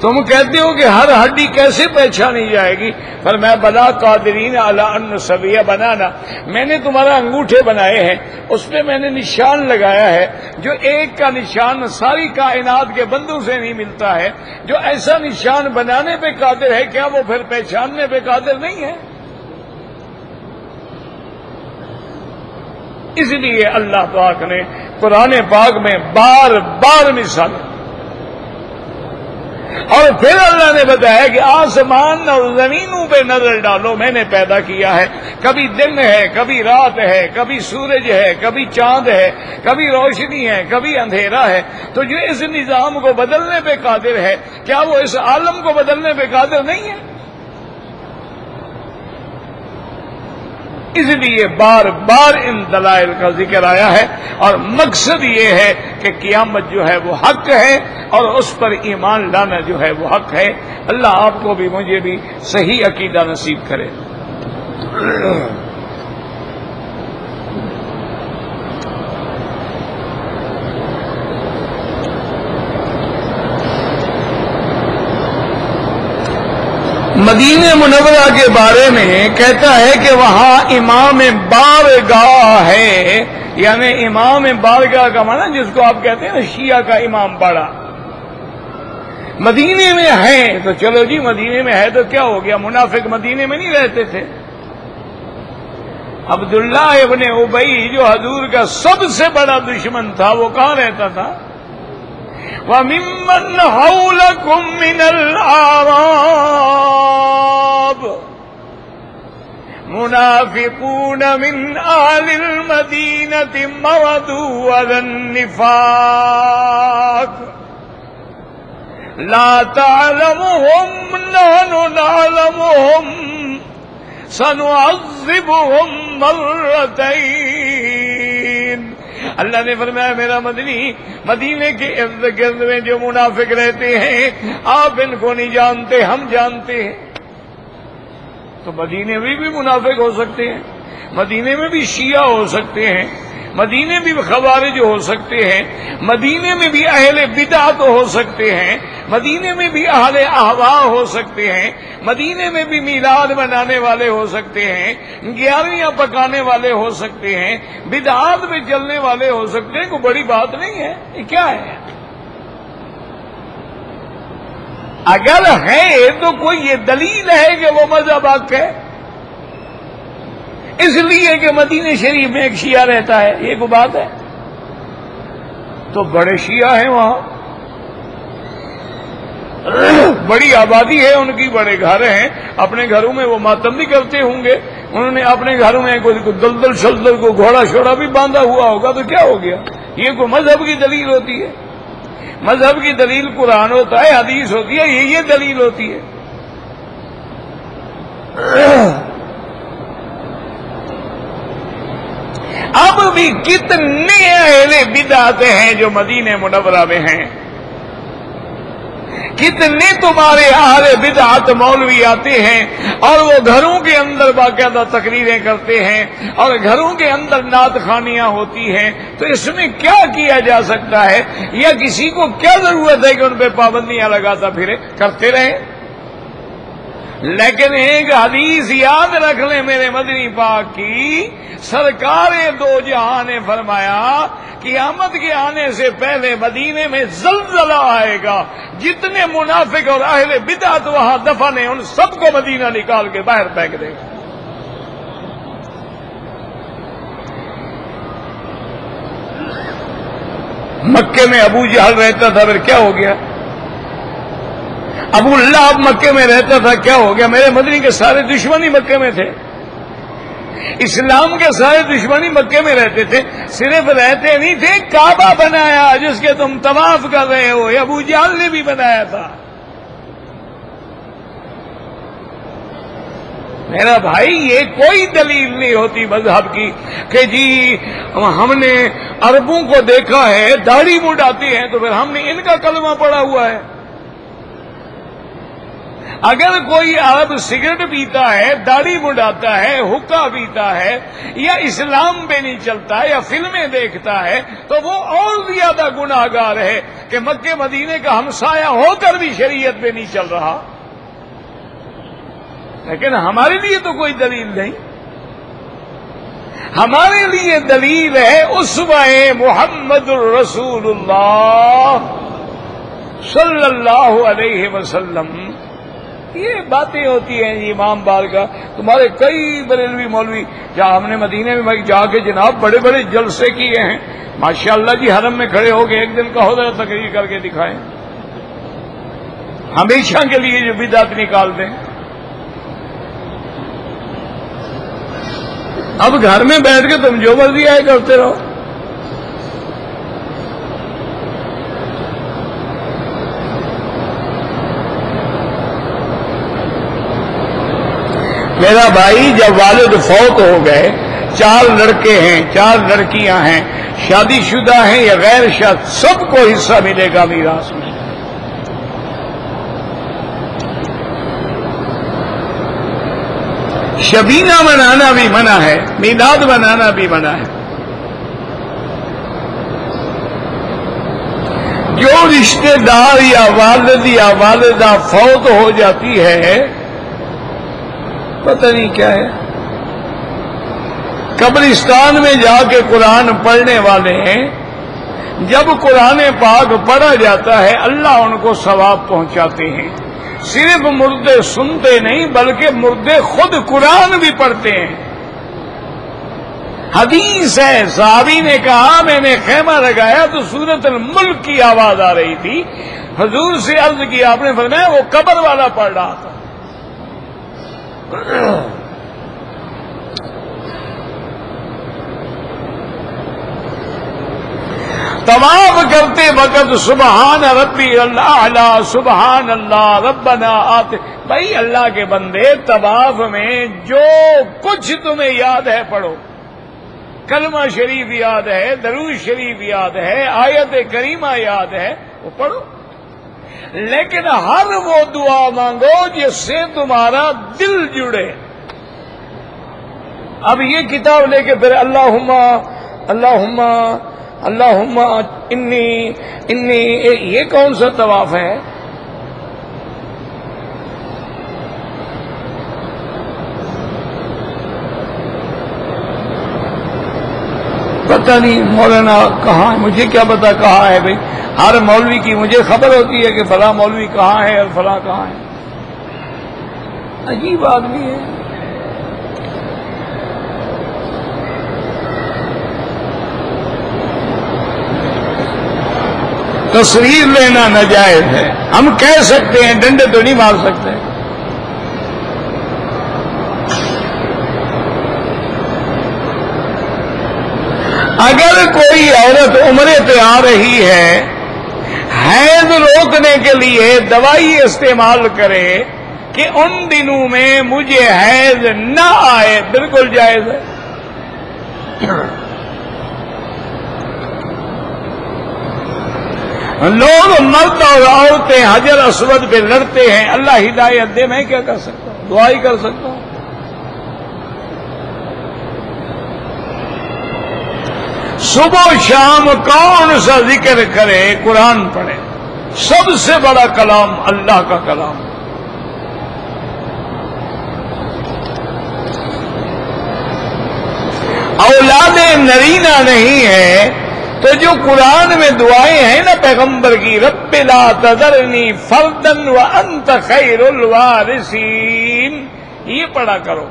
تم کہتے ہو کہ ہر ہڈی کیسے پہچانی جائے گی؟ پر میں بلا قادرین علی ان نسویہ بنانا، میں نے تمہارا انگوٹھے بنائے ہیں، اس پہ میں نے نشان لگایا ہے، جو ایک کا نشان ساری کائنات کے بندوں سے نہیں ملتا ہے۔ جو ایسا نشان بنانے پہ قادر ہے، کیا وہ پھر پہچاننے پہ قادر نہیں ہے؟ اس لیے اللہ پاک نے قرآن پاک میں بار بار مثال، اور پھر اللہ نے بتایا کہ آسمان اور زمینوں پہ نظر ڈالو، میں نے پیدا کیا ہے، کبھی دن ہے، کبھی رات ہے، کبھی سورج ہے، کبھی چاند ہے، کبھی روشنی ہے، کبھی اندھیرا ہے۔ تو جو اس نظام کو بدلنے پہ قادر ہے، کیا وہ اس عالم کو بدلنے پہ قادر نہیں ہے؟ اس لیے بار بار ان دلائل کا ذکر آیا ہے، اور مقصد یہ ہے کہ قیامت جو ہے وہ حق ہے، اور اس پر ایمان لانا جو ہے وہ حق ہے۔ اللہ آپ کو بھی مجھے بھی صحیح عقیدہ نصیب کرے۔ مدینہ منورہ کے بارے میں کہتا ہے کہ وہاں امام بارگاہ ہے، یعنی امام بارگاہ کا معنی جس کو آپ کہتے ہیں نا شیعہ کا امام باڑہ، مدینے میں ہے۔ تو چلو جی مدینے میں ہے تو کیا ہو گیا؟ منافق مدینے میں نہیں رہتے تھے؟ عبداللہ ابن ابی جو حضور کا سب سے بڑا دشمن تھا، وہ کہاں رہتا تھا؟ وَمِمَّنْ حَوْلَكُمْ مِنَ الْأَعْرَابِ مُنَافِقُونَ مِنْ أَهْلِ الْمَدِينَةِ مَرَدُوا عَلَى النِّفَاقِ لَا تَعْلَمُهُمْ نَحْنُ نَعْلَمُهُمْ سَنُعَذِّبُهُمْ مَرَّتَيْنِ۔ اللہ نے فرمایا میرا مدینے کے ارد گرد میں جو منافق رہتے ہیں، آپ ان کو نہیں جانتے، ہم جانتے ہیں۔ تو مدینے میں بھی منافق ہو سکتے ہیں، مدینے میں بھی شیعہ ہو سکتے ہیں، مدینے میں بھی خوارج ہو سکتے ہیں، مدینے میں بھی اہل بدعت ہو سکتے ہیں، مدینے میں بھی اہل اہواء ہو سکتے ہیں، مدینے میں بھی میلاد منانے والے ہو سکتے ہیں، گیاریاں پکانے والے ہو سکتے ہیں، بدعات میں چلنے والے ہو سکتے ہیں۔ کوئی بڑی بات نہیں ہے، یہ کیا ہے؟ اگر ہے تو کوئی یہ دلیل ہے کہ وہ مذہب حق ہے؟ اس لیے کہ مدینہ شریف میں ایک شیعہ رہتا ہے، یہ کوئی بات ہے؟ تو بڑے شیعہ ہیں وہاں، بڑی آبادی ہے ان کی، بڑے گھر ہیں، اپنے گھروں میں وہ ماتم بھی کرتے ہوں گے، انہوں نے اپنے گھروں میں کوئی دلدل شلدل کو گھوڑا شوڑا بھی باندھا ہوا ہوگا، تو کیا ہو گیا؟ یہ کوئی مذہب کی دلیل ہوتی ہے؟ مذہب کی دلیل قرآن ہوتا ہے، حدیث ہوتی ہے، یہ دلیل ہوتی ہے۔ اب بھی کتنے اہل بدعت ہیں جو مدینہ منورہ میں ہیں، کتنے تمہارے اہل بدعت مولوی آتے ہیں اور وہ گھروں کے اندر باقاعدہ تقریریں کرتے ہیں اور گھروں کے اندر نعت خوانیاں ہوتی ہیں، تو اس میں کیا کیا جا سکتا ہے؟ یا کسی کو کیا ضرورت ہے کہ ان پہ پابندیاں لگاتا پھرے؟ کرتے رہیں۔ لیکن ایک حدیث یاد رکھ لیں میرے مدنی پاک کی، سرکار دو جہاں نے فرمایا قیامت کے آنے سے پہلے مدینے میں زلزلہ آئے گا، جتنے منافق اور اہل بدعت وہاں دفن ہیں ان سب کو مدینہ نکال کے باہر پھینک دے گا۔ مکے میں ابو جہل رہتا تھا، پھر کیا ہو گیا؟ ابو لہب مکے میں رہتا تھا، کیا ہو گیا؟ میرے مدنی کے سارے دشمنی مکے میں تھے، اسلام کے سارے دشمنی مکے میں رہتے تھے، صرف رہتے نہیں تھے، کعبہ بنایا جس کے تم طواف کر رہے ہو، یہ ابو جہل نے بھی بنایا تھا۔ میرا بھائی یہ کوئی دلیل نہیں ہوتی مذہب کی کہ جی ہم نے عربوں کو دیکھا ہے داڑھی مڈاتے ہیں تو پھر ہم نے ان کا کلمہ پڑھا ہوا ہے۔ اگر کوئی عرب سگریٹ پیتا ہے، داڑھی مڈاتا ہے، حقہ پیتا ہے، یا اسلام پہ نہیں چلتا ہے یا فلمیں دیکھتا ہے تو وہ اور زیادہ گناہ گار ہے کہ مکے مدینے کا ہمسایہ ہو کر بھی شریعت پہ نہیں چل رہا۔ لیکن ہمارے لیے تو کوئی دلیل نہیں، ہمارے لیے دلیل ہے اسوہ محمد الرسول اللہ صلی اللہ علیہ وسلم۔ یہ باتیں ہوتی ہیں جی امام بار کا، تمہارے کئی بریلوی مولوی جہاں ہم نے مدینے میں جا کے جناب بڑے بڑے جلسے کیے ہیں، ماشاءاللہ جی حرم میں کھڑے ہو کے ایک دن کہو ذرا تقریر کر کے دکھائیں، ہمیشہ کے لیے جو بدعت نکال دیں۔ اب گھر میں بیٹھ کے تم جو مرضی آئے کرتے رہو۔ میرا بھائی جب والد فوت ہو گئے، 4 لڑکے ہیں، 4 لڑکیاں ہیں، شادی شدہ ہیں یا غیر شادی، سب کو حصہ ملے گا میراث میں۔ شبینہ منانا بھی منع ہے، میلاد منانا بھی منع ہے۔ جو رشتہ دار یا والد یا والدہ فوت ہو جاتی ہے، پتہ نہیں کیا ہے، قبرستان میں جا کے قرآن پڑھنے والے ہیں، جب قرآن پاک پڑھا جاتا ہے اللہ ان کو ثواب پہنچاتے ہیں۔ صرف مردے سنتے نہیں بلکہ مردے خود قرآن بھی پڑھتے ہیں۔ حدیث ہے، صحابی نے کہا میں نے خیمہ لگایا تو سورۃ الملک کی آواز آ رہی تھی، حضور سے عرض کیا، آپ نے فرمایا وہ قبر والا پڑھ رہا تھا۔ طواف کرتے وقت سبحان ربی الاعلی سبحان اللہ ربنا آتے، بھائی اللہ کے بندے طواف میں جو کچھ تمہیں یاد ہے پڑھو، کلمہ شریف یاد ہے، درود شریف یاد ہے، آیت کریمہ یاد ہے، وہ پڑھو، لیکن ہر وہ دعا مانگو جس سے تمہارا دل جڑے۔ اب یہ کتاب لے کے پھر اللہم اللہم اللہم انی یہ کون سا طواف ہے؟ پتہ نہیں مولانا کہاں، مجھے کیا پتا کہاں ہے بھائی، ہر مولوی کی مجھے خبر ہوتی ہے کہ فلاں مولوی کہاں ہے اور فلاں کہاں ہے. عجیب آدمی ہے. تصویر لینا ناجائز ہے. ہم کہہ سکتے ہیں، ڈنڈے تو نہیں مار سکتے. اگر کوئی عورت عمرے پہ آ رہی ہے، حیض روکنے کے لیے دوائی استعمال کرے کہ ان دنوں میں مجھے حیض نہ آئے، بالکل جائز ہے. لوگ مرد اور عورتیں حجر اسود پہ لڑتے ہیں، اللہ ہدایت دے. میں کیا کر سکتا ہوں؟ دعا ہی کر سکتا ہوں. صبح و شام کون سا ذکر کرے؟ قرآن پڑھے. سب سے بڑا کلام اللہ کا کلام. اولاد نرینہ نہیں ہے تو جو قرآن میں دعائیں ہیں نا پیغمبر کی، رب لا تذرنی فردا وانت خیر الوارثین، یہ پڑھا کرو.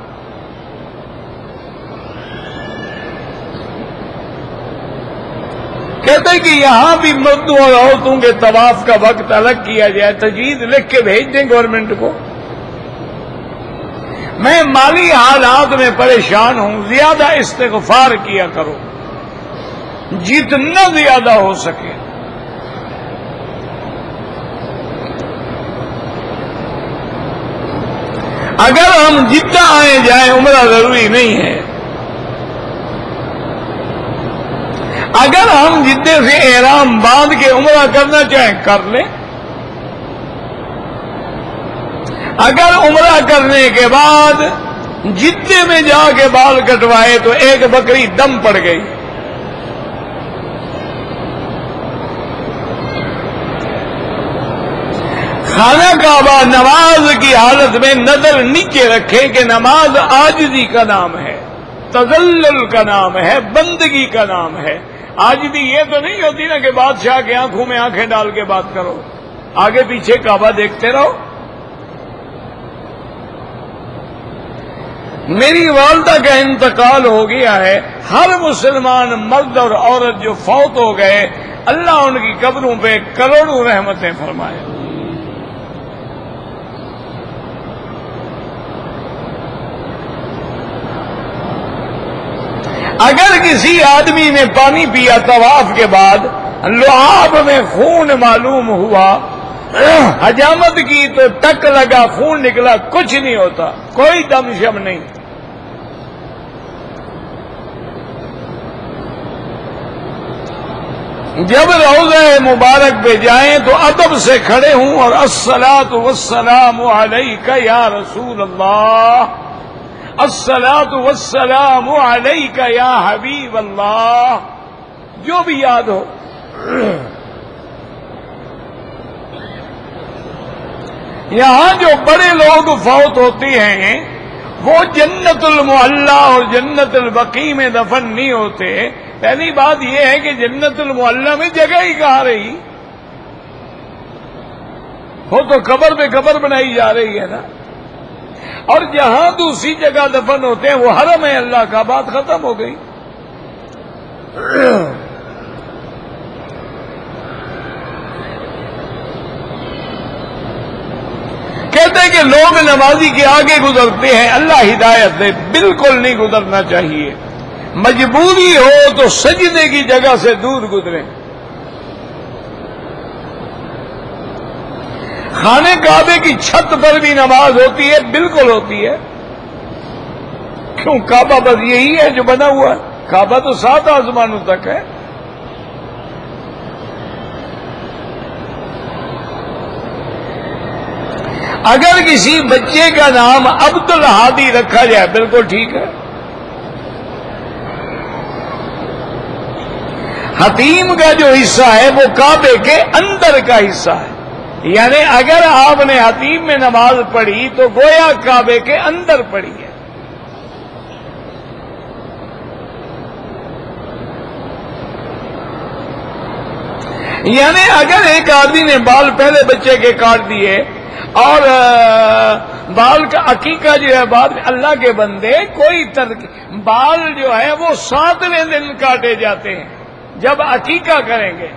کہتے ہیں کہ یہاں بھی مردوں اور عورتوں کے طواف کا وقت الگ کیا جائے. تجویز لکھ کے بھیج دیں گورنمنٹ کو. میں مالی حالات میں پریشان ہوں، زیادہ استغفار کیا کرو جتنا زیادہ ہو سکے. اگر ہم جتنا آئے جائیں عمرہ ضروری نہیں ہے. اگر ہم جدے سے احرام باندھ کے عمرہ کرنا چاہیں کر لیں. اگر عمرہ کرنے کے بعد جدے میں جا کے بال کٹوائے تو ایک بکری دم پڑ گئی. خانہ کعبہ نماز کی حالت میں نظر نیچے رکھے کہ نماز عاجزی کا نام ہے، تذلل کا نام ہے، بندگی کا نام ہے. عاجزی یہ تو نہیں ہوتی نا کہ بادشاہ کے آنکھوں میں آنکھیں ڈال کے بات کرو، آگے پیچھے کعبہ دیکھتے رہو. میری والدہ کا انتقال ہو گیا ہے. ہر مسلمان مرد اور عورت جو فوت ہو گئے، اللہ ان کی قبروں پہ کروڑوں رحمتیں فرمائے. اگر کسی آدمی نے پانی پیا طواف کے بعد، لعاب میں خون معلوم ہوا، حجامت کی تو ٹک لگا، خون نکلا، کچھ نہیں ہوتا، کوئی دم شم نہیں. جب روضہ مبارک پہ جائیں تو ادب سے کھڑے ہوں اور الصلاۃ والسلام علیک یا رسول اللہ، الصلاۃ والسلام علیک یا حبیب اللہ، جو بھی یاد ہو. یہاں جو بڑے لوگ فوت ہوتے ہیں وہ جنت المعلی اور جنت البقیع میں دفن نہیں ہوتے. پہلی بات یہ ہے کہ جنت المعلی میں جگہ ہی کہاں رہی؟ وہ تو قبر پہ قبر بنائی جا رہی ہے نا. اور جہاں دوسری جگہ دفن ہوتے ہیں وہ حرم ہے اللہ کا، بات ختم ہو گئی. کہتے ہیں کہ لوگ نمازی کے آگے گزرتے ہیں، اللہ ہدایت دے، بالکل نہیں گزرنا چاہیے. مجبوری ہو تو سجدے کی جگہ سے دور گزریں. خانے کعبے کی چھت پر بھی نماز ہوتی ہے، بالکل ہوتی ہے. کیوں؟ کعبہ بس یہی ہے جو بنا ہوا ہے. کعبہ تو 7 آسمانوں تک ہے. اگر کسی بچے کا نام عبد الہادی رکھا جائے بالکل ٹھیک ہے. حتیم کا جو حصہ ہے وہ کعبے کے اندر کا حصہ ہے، یعنی اگر آپ نے حتیم میں نماز پڑھی تو گویا کعبے کے اندر پڑھی ہے. یعنی اگر ایک آدمی نے بال پہلے بچے کے کاٹ دیے اور بال کا عقیقہ جو ہے بعد میں، اللہ کے بندے کوئی بال جو ہے وہ 7ویں دن کاٹے جاتے ہیں جب عقیقہ کریں گے،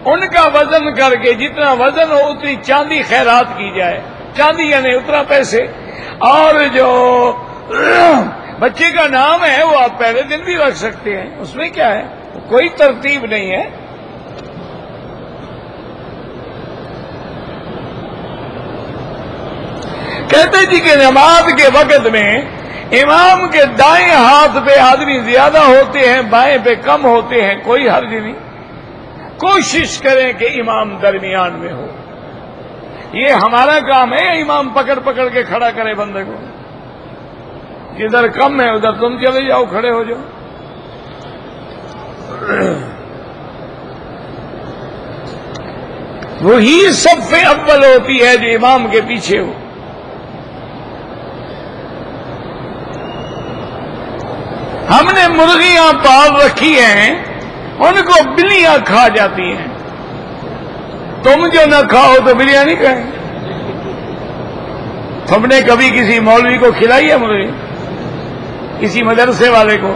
ان کا وزن کر کے جتنا وزن ہو اتنی چاندی خیرات کی جائے، چاندی یعنی اتنا پیسے، اور جو بچے کا نام ہے وہ آپ پہلے دن بھی رکھ سکتے ہیں، اس میں کیا ہے، کوئی ترتیب نہیں ہے۔ کہتے جی کہ نماز کے وقت میں امام کے دائیں ہاتھ پہ آدمی زیادہ ہوتے ہیں، بائیں پہ کم ہوتے ہیں، کوئی حرج نہیں، کوشش کریں کہ امام درمیان میں ہو۔ یہ ہمارا کام ہے، امام پکڑ پکڑ کے کھڑا کرے بندے کو، جدھر کم ہے ادھر تم چلے جاؤ، کھڑے ہو جاؤ۔ وہی صف اول ہوتی ہے جو امام کے پیچھے ہو۔ ہم نے مرغیاں پال رکھی ہیں، ان کو بلیاں کھا جاتی ہیں، تم جو نہ کھاؤ تو بلیاں نہیں کھائیں۔ تم نے کبھی کسی مولوی کو کھلائی ہے مرغی، کسی مدرسے والے کو؟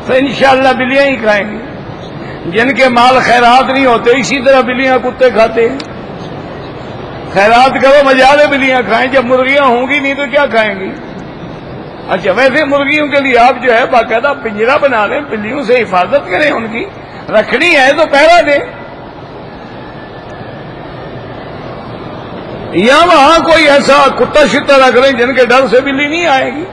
تو انشاءاللہ بلیاں ہی کھائیں گے۔ جن کے مال خیرات نہیں ہوتے اسی طرح بلیاں کتے کھاتے ہیں۔ خیرات کرو مجالے بلیاں کھائیں، جب مرغیاں ہوں گی نہیں تو کیا کھائیں گی؟ اچھا، ویسے مرغیوں کے لیے آپ جو ہے باقاعدہ پنجرا بنا لیں، بلیوں سے حفاظت کریں، ان کی رکھنی ہے تو پہرا دیں، یا وہاں کوئی ایسا کتا شتا رکھ لیں جن کے ڈر سے بلی نہیں آئے گی۔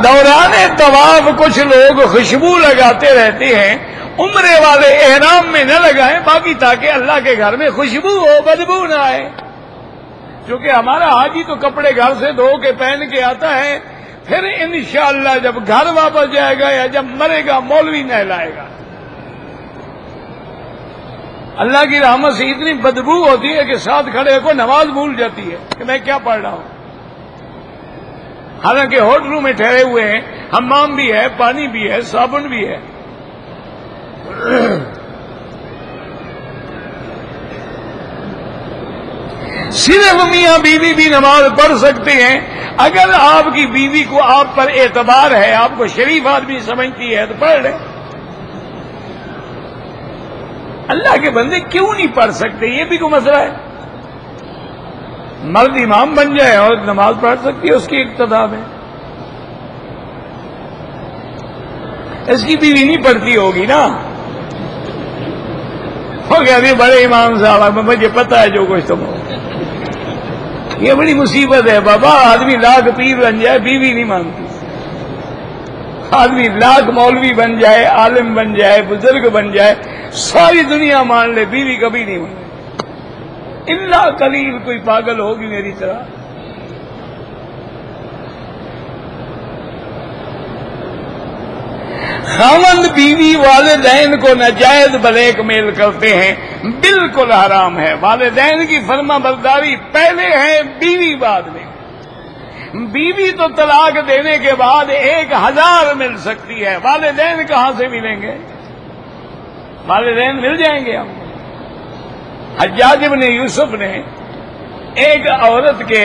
دوران طواف کچھ لوگ خوشبو لگاتے رہتے ہیں، عمرے والے احرام میں نہ لگائیں، باقی تاکہ اللہ کے گھر میں خوشبو ہو، بدبو نہ آئے۔ کیونکہ ہمارا حاجی تو کپڑے گھر سے دھو کے پہن کے آتا ہے، پھر انشاءاللہ جب گھر واپس جائے گا یا جب مرے گا مولوی نہلائے گا۔ اللہ کی رحمت سے اتنی بدبو ہوتی ہے کہ ساتھ کھڑے کو نماز بھول جاتی ہے کہ میں کیا پڑھ رہا ہوں، حالانکہ ہوٹلوں میں ٹھہرے ہوئے ہیں، حمام بھی ہے، پانی بھی ہے، صابن بھی ہے۔ صرف میاں بیوی بھی نماز پڑھ سکتے ہیں، اگر آپ کی بیوی کو آپ پر اعتبار ہے، آپ کو شریف آدمی سمجھتی ہے تو پڑھ لیں۔ اللہ کے بندے کیوں نہیں پڑھ سکتے، یہ بھی کوئی مسئلہ ہے؟ مرد امام بن جائے اور نماز پڑھ سکتی ہے، اس کی اقتدا میں۔ اس کی بیوی نہیں پڑھتی ہوگی نا، ہو گیا ابھی بڑے امام صاحب مجھے پتا ہے جو کچھ تم ہو۔ یہ بڑی مصیبت ہے بابا، آدمی لاکھ پیر بن جائے بیوی نہیں مانتی، آدمی لاکھ مولوی بن جائے، عالم بن جائے، بزرگ بن جائے، ساری دنیا مان لے، بیوی کبھی نہیں مانے، الا قلیل کوئی پاگل ہوگی میری طرح۔ خاوند بیوی والدین کو ناجائز بلیک میل کرتے ہیں، بالکل حرام ہے۔ والدین کی فرما برداری پہلے ہے، بیوی بعد میں۔ بیوی تو طلاق دینے کے بعد 1000 مل سکتی ہے، والدین کہاں سے ملیں گے؟ والدین مل جائیں گے ہم۔ حجاج ابن یوسف نے ایک عورت کے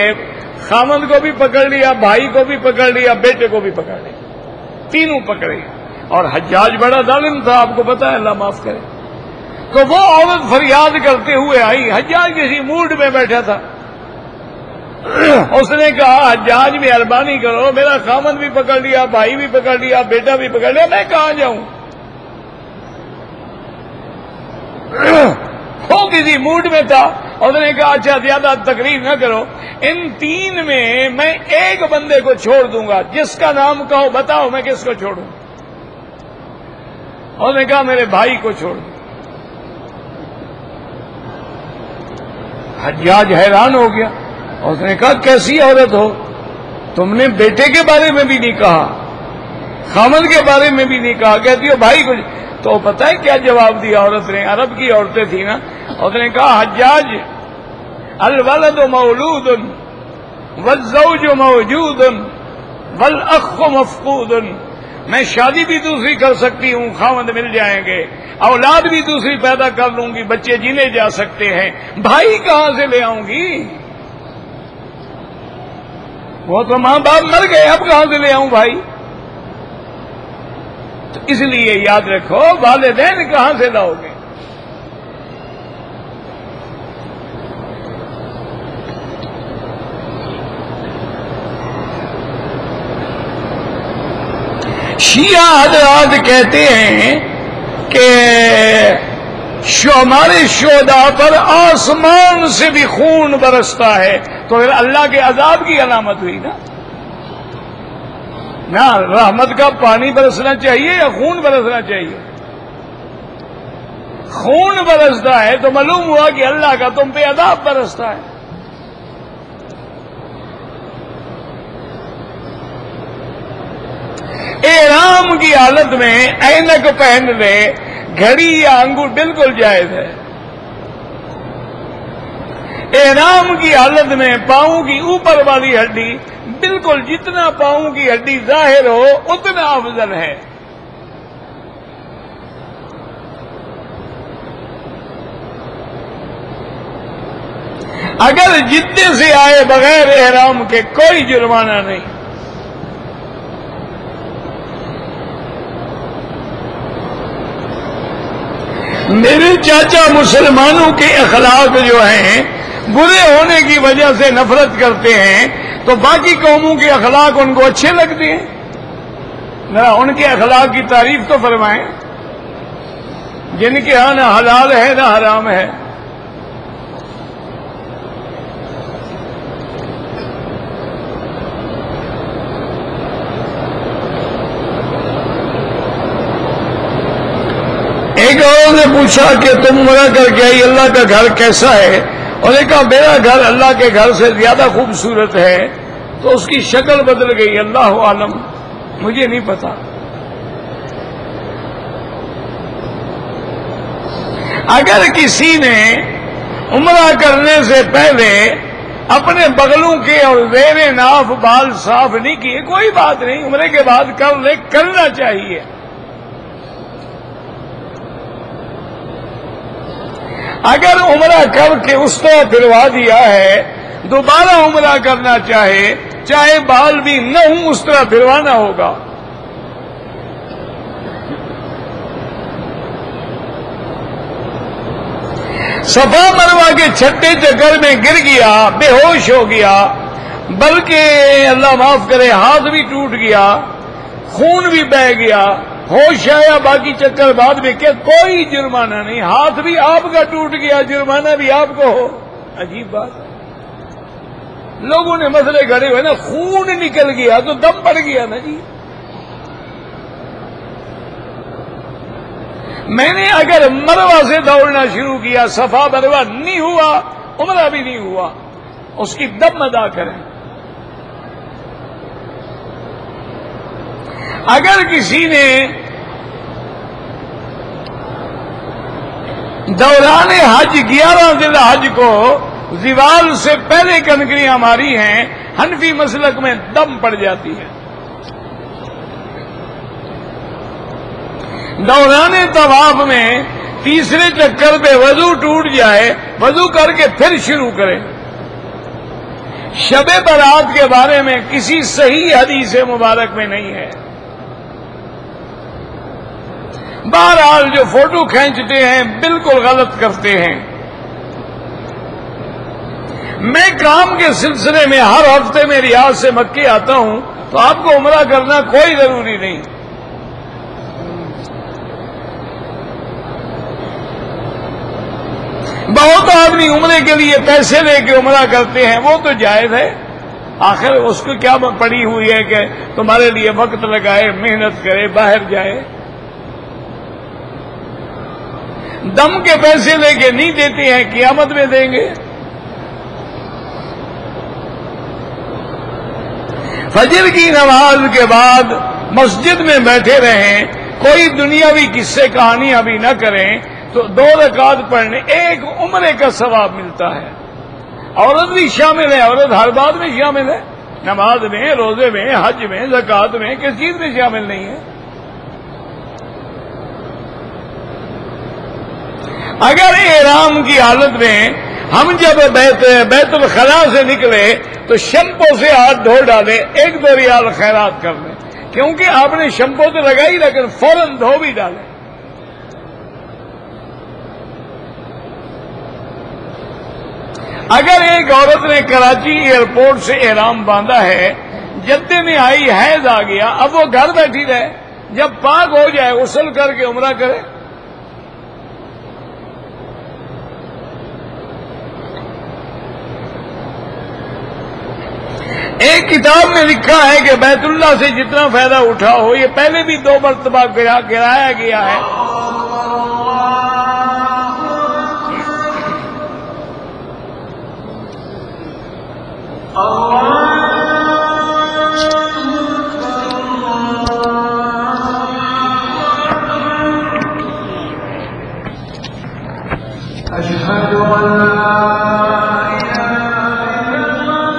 خاوند کو بھی پکڑ لیا، بھائی کو بھی پکڑ لیا، بیٹے کو بھی پکڑ لیا، تینوں پکڑے، اور حجاج بڑا ظالم تھا، آپ کو پتا ہے، اللہ معاف کرے۔ تو وہ عورت فریاد کرتے ہوئے آئی، حجاج کسی موڈ میں بیٹھا تھا، اس نے کہا حجاج مہربانی کرو، میرا خاوند بھی پکڑ لیا، بھائی بھی پکڑ لیا، بیٹا بھی پکڑ لیا، میں کہاں جاؤں؟ وہ کسی موڈ میں تھا، اس نے کہا اچھا زیادہ تقریر نہ کرو، ان 3 میں ایک بندے کو چھوڑ دوں گا، جس کا نام کہو بتاؤ میں کس کو چھوڑوں؟ اس نے کہا میرے بھائی کو چھوڑ دوں۔ حجاج حیران ہو گیا، اس نے کہا کیسی عورت ہو، تم نے بیٹے کے بارے میں بھی نہیں کہا، خاوند کے بارے میں بھی نہیں کہا، کہتی ہو بھائی کو۔ تو پتہ ہے کیا جواب دیا عورت نے؟ عرب کی عورتیں تھیں نا، اس نے کہا حجاج الولد مولود والزوج موجود والاخ مفقود میں شادی بھی دوسری کر سکتی ہوں، خاوند مل جائیں گے، اولاد بھی دوسری پیدا کر لوں گی، بچے جینے جا سکتے ہیں، بھائی کہاں سے لے آؤں گی؟ وہ تو ماں باپ مر گئے، اب کہاں سے لے آؤں بھائی؟ تو اس لیے یاد رکھو، والدین کہاں سے لاؤ گے؟ شیعہ حضرات کہتے ہیں کہ ہمارے شہداء پر آسمان سے بھی خون برستا ہے، تو پھر اللہ کے عذاب کی علامت ہوئی نا رحمت کا پانی برسنا چاہیے یا خون برسنا چاہیے؟ خون برستا ہے تو معلوم ہوا کہ اللہ کا تم پہ عذاب برستا ہے۔ احرام کی حالت میں اینک پہن لے، گھڑی یا انگور بالکل جائز ہے۔ احرام کی حالت میں پاؤں کی اوپر والی ہڈی بالکل جتنا پاؤں کی ہڈی ظاہر ہو اتنا افضل ہے۔ اگر جتنے سے آئے بغیر احرام کے کوئی جرمانہ نہیں۔ میرے چاچا مسلمانوں کے اخلاق جو ہیں برے ہونے کی وجہ سے نفرت کرتے ہیں، تو باقی قوموں کے اخلاق ان کو اچھے لگتے ہیں؟ نہ ان کے اخلاق کی تعریف تو فرمائیں، جن کے ہاں نہ حلال ہے نہ حرام ہے۔ ایک اور نے پوچھا کہ تم عمرہ کر کے آئی، اللہ کا گھر کیسا ہے؟ اور ایک کہا میرا گھر اللہ کے گھر سے زیادہ خوبصورت ہے، تو اس کی شکل بدل گئی، اللہ عالم، مجھے نہیں پتا۔ اگر کسی نے عمرہ کرنے سے پہلے اپنے بغلوں کے اور زیر ناف بال صاف نہیں کیے، کوئی بات نہیں، عمرے کے بعد کر لے، کرنا چاہیے۔ اگر عمرہ کر کے اس طرح پھروا دیا ہے، دوبارہ عمرہ کرنا چاہے بال بھی نہ ہوں اس طرح پھروانا ہوگا۔ صفا مروہ کے چھٹے چکر میں گر گیا، بے ہوش ہو گیا، بلکہ اللہ معاف کرے ہاتھ بھی ٹوٹ گیا، خون بھی بہہ گیا، ہوش آیا، باقی چکر بعد میں کیا؟ کوئی جرمانہ نہیں، ہاتھ بھی آپ کا ٹوٹ گیا، جرمانہ بھی آپ کو ہو۔ عجیب بات، لوگوں نے مسئلے گھڑے ہوئے نا، خون نکل گیا تو دم پڑ گیا نا جی۔ میں نے اگر مروہ سے دوڑنا شروع کیا، صفا مروہ نہیں ہوا، عمرہ بھی نہیں ہوا، اس کی دم ادا کریں۔ اگر کسی نے دوران حج 11 ذی الحج کو زوال سے پہلے کنکریاں ماری ہیں، حنفی مسلک میں دم پڑ جاتی ہے۔ دوران طواف میں تیسرے چکر پہ وضو ٹوٹ جائے، وضو کر کے پھر شروع کریں۔ شب برات کے بارے میں کسی صحیح حدیث مبارک میں نہیں ہے۔ بہرحال جو فوٹو کھینچتے ہیں بالکل غلط کرتے ہیں۔ میں کام کے سلسلے میں ہر ہفتے میں ریاض سے مکے آتا ہوں، تو آپ کو عمرہ کرنا کوئی ضروری نہیں۔ بہت آدمی عمرے کے لیے پیسے لے کے عمرہ کرتے ہیں، وہ تو جائز ہے، آخر اس کو کیا پڑی ہوئی ہے کہ تمہارے لیے وقت لگائے، محنت کرے، باہر جائے۔ دم کے پیسے لے کے نہیں دیتے ہیں، قیامت میں دیں گے۔ فجر کی نماز کے بعد مسجد میں بیٹھے رہیں، کوئی دنیاوی قصے کہانیاں بھی نہ کریں، تو 2 رکعت پڑھنے ایک عمرے کا ثواب ملتا ہے۔ عورت بھی شامل ہے، عورت ہر بات میں شامل ہے، نماز میں، روزے میں، حج میں، زکوٰۃ میں، کس چیز میں شامل نہیں ہے؟ اگر احرام کی حالت میں ہم جب بیت الخلا سے نکلے تو شیمپو سے ہاتھ دھو ڈالے، 1-2 ریال خیرات کر لیں، کیونکہ آپ نے شیمپو تو لگائی لیکن فوراً دھو بھی ڈالے۔ اگر ایک عورت نے کراچی ایئرپورٹ سے احرام باندھا ہے، جدے میں آئی، حیض آ گیا، اب وہ گھر بیٹھی رہے، جب پاک ہو جائے غسل کر کے عمرہ کرے۔ ایک کتاب میں لکھا ہے کہ بیت اللہ سے جتنا فائدہ اٹھا ہو، یہ پہلے بھی 2 مرتبہ گرایا گیا ہے، أشهد أن لا إله إلا الله